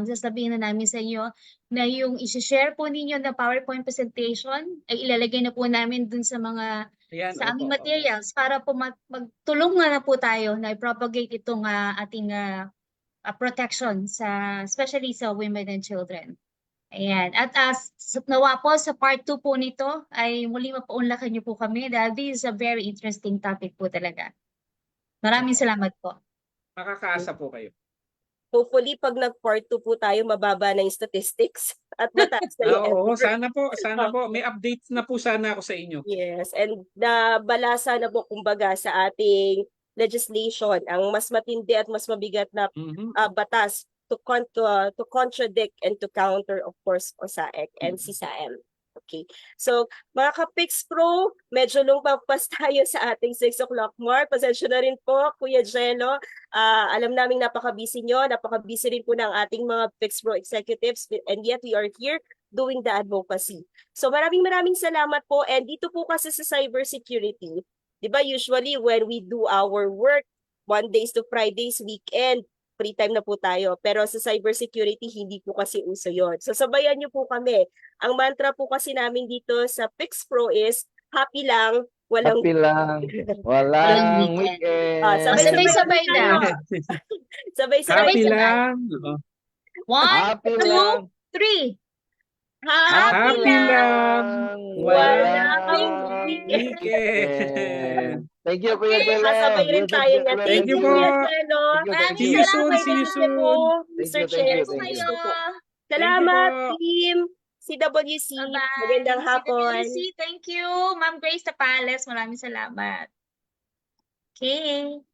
sasabihin na namin sa inyo na yung isi-share po ninyo na PowerPoint presentation ay ilalagay na po namin dun sa mga Ayan, sa aming opo. materials para po magtulungan na po tayo na i-propagate itong ating protection especially sa women and children. Ayan. At nawa po sa part 2 po nito ay muli mapaunlakan niyo po kami dahil this is a very interesting topic po talaga. Maraming salamat po. Makakaasa po kayo. Hopefully, pag nag-part 2 po tayo, mababa na yung statistics at mataas na yung Oo, effort. sana po. May updates na po sana ako sa inyo. Yes, and nabalasa na po kumbaga sa ating legislation ang mas matindi at mas mabigat na batas to contradict and to counter, of course, OSAEC and CSAM. Okay. So, mga ka-Pix Pro, medyo lumagpas tayo sa ating 6 o'clock mark. Pasensya na rin po, Kuya Jello. Alam namin napaka-busy nyo, napaka-busy rin po ng ating mga Pix Pro executives, and yet we are here doing the advocacy. So maraming salamat po. And dito po kasi sa cybersecurity, di ba usually when we do our work, Mondays to Fridays, weekend, free time na po tayo. Pero sa cybersecurity, hindi po kasi uso yun. So sabayan nyo po kami. Ang mantra po kasi namin dito sa Pix Pro is, happy lang, walang Happy lang, walang weekend. Sabay-sabay na. Sabay-sabay Happy na. lang. 1, Happy 2, lang. 3. Happy lang. Walang weekend. Thank you, Kuya Jello. Sabay rin tayo na. Thank you po. Kuya Jello. See you soon. See you soon. Mr. Thank Chair. you, thank you. Salamat, po. team. CWC. Magandang hapon. Thank you, Ma'am Grace Tapales. Maraming salamat. Okay.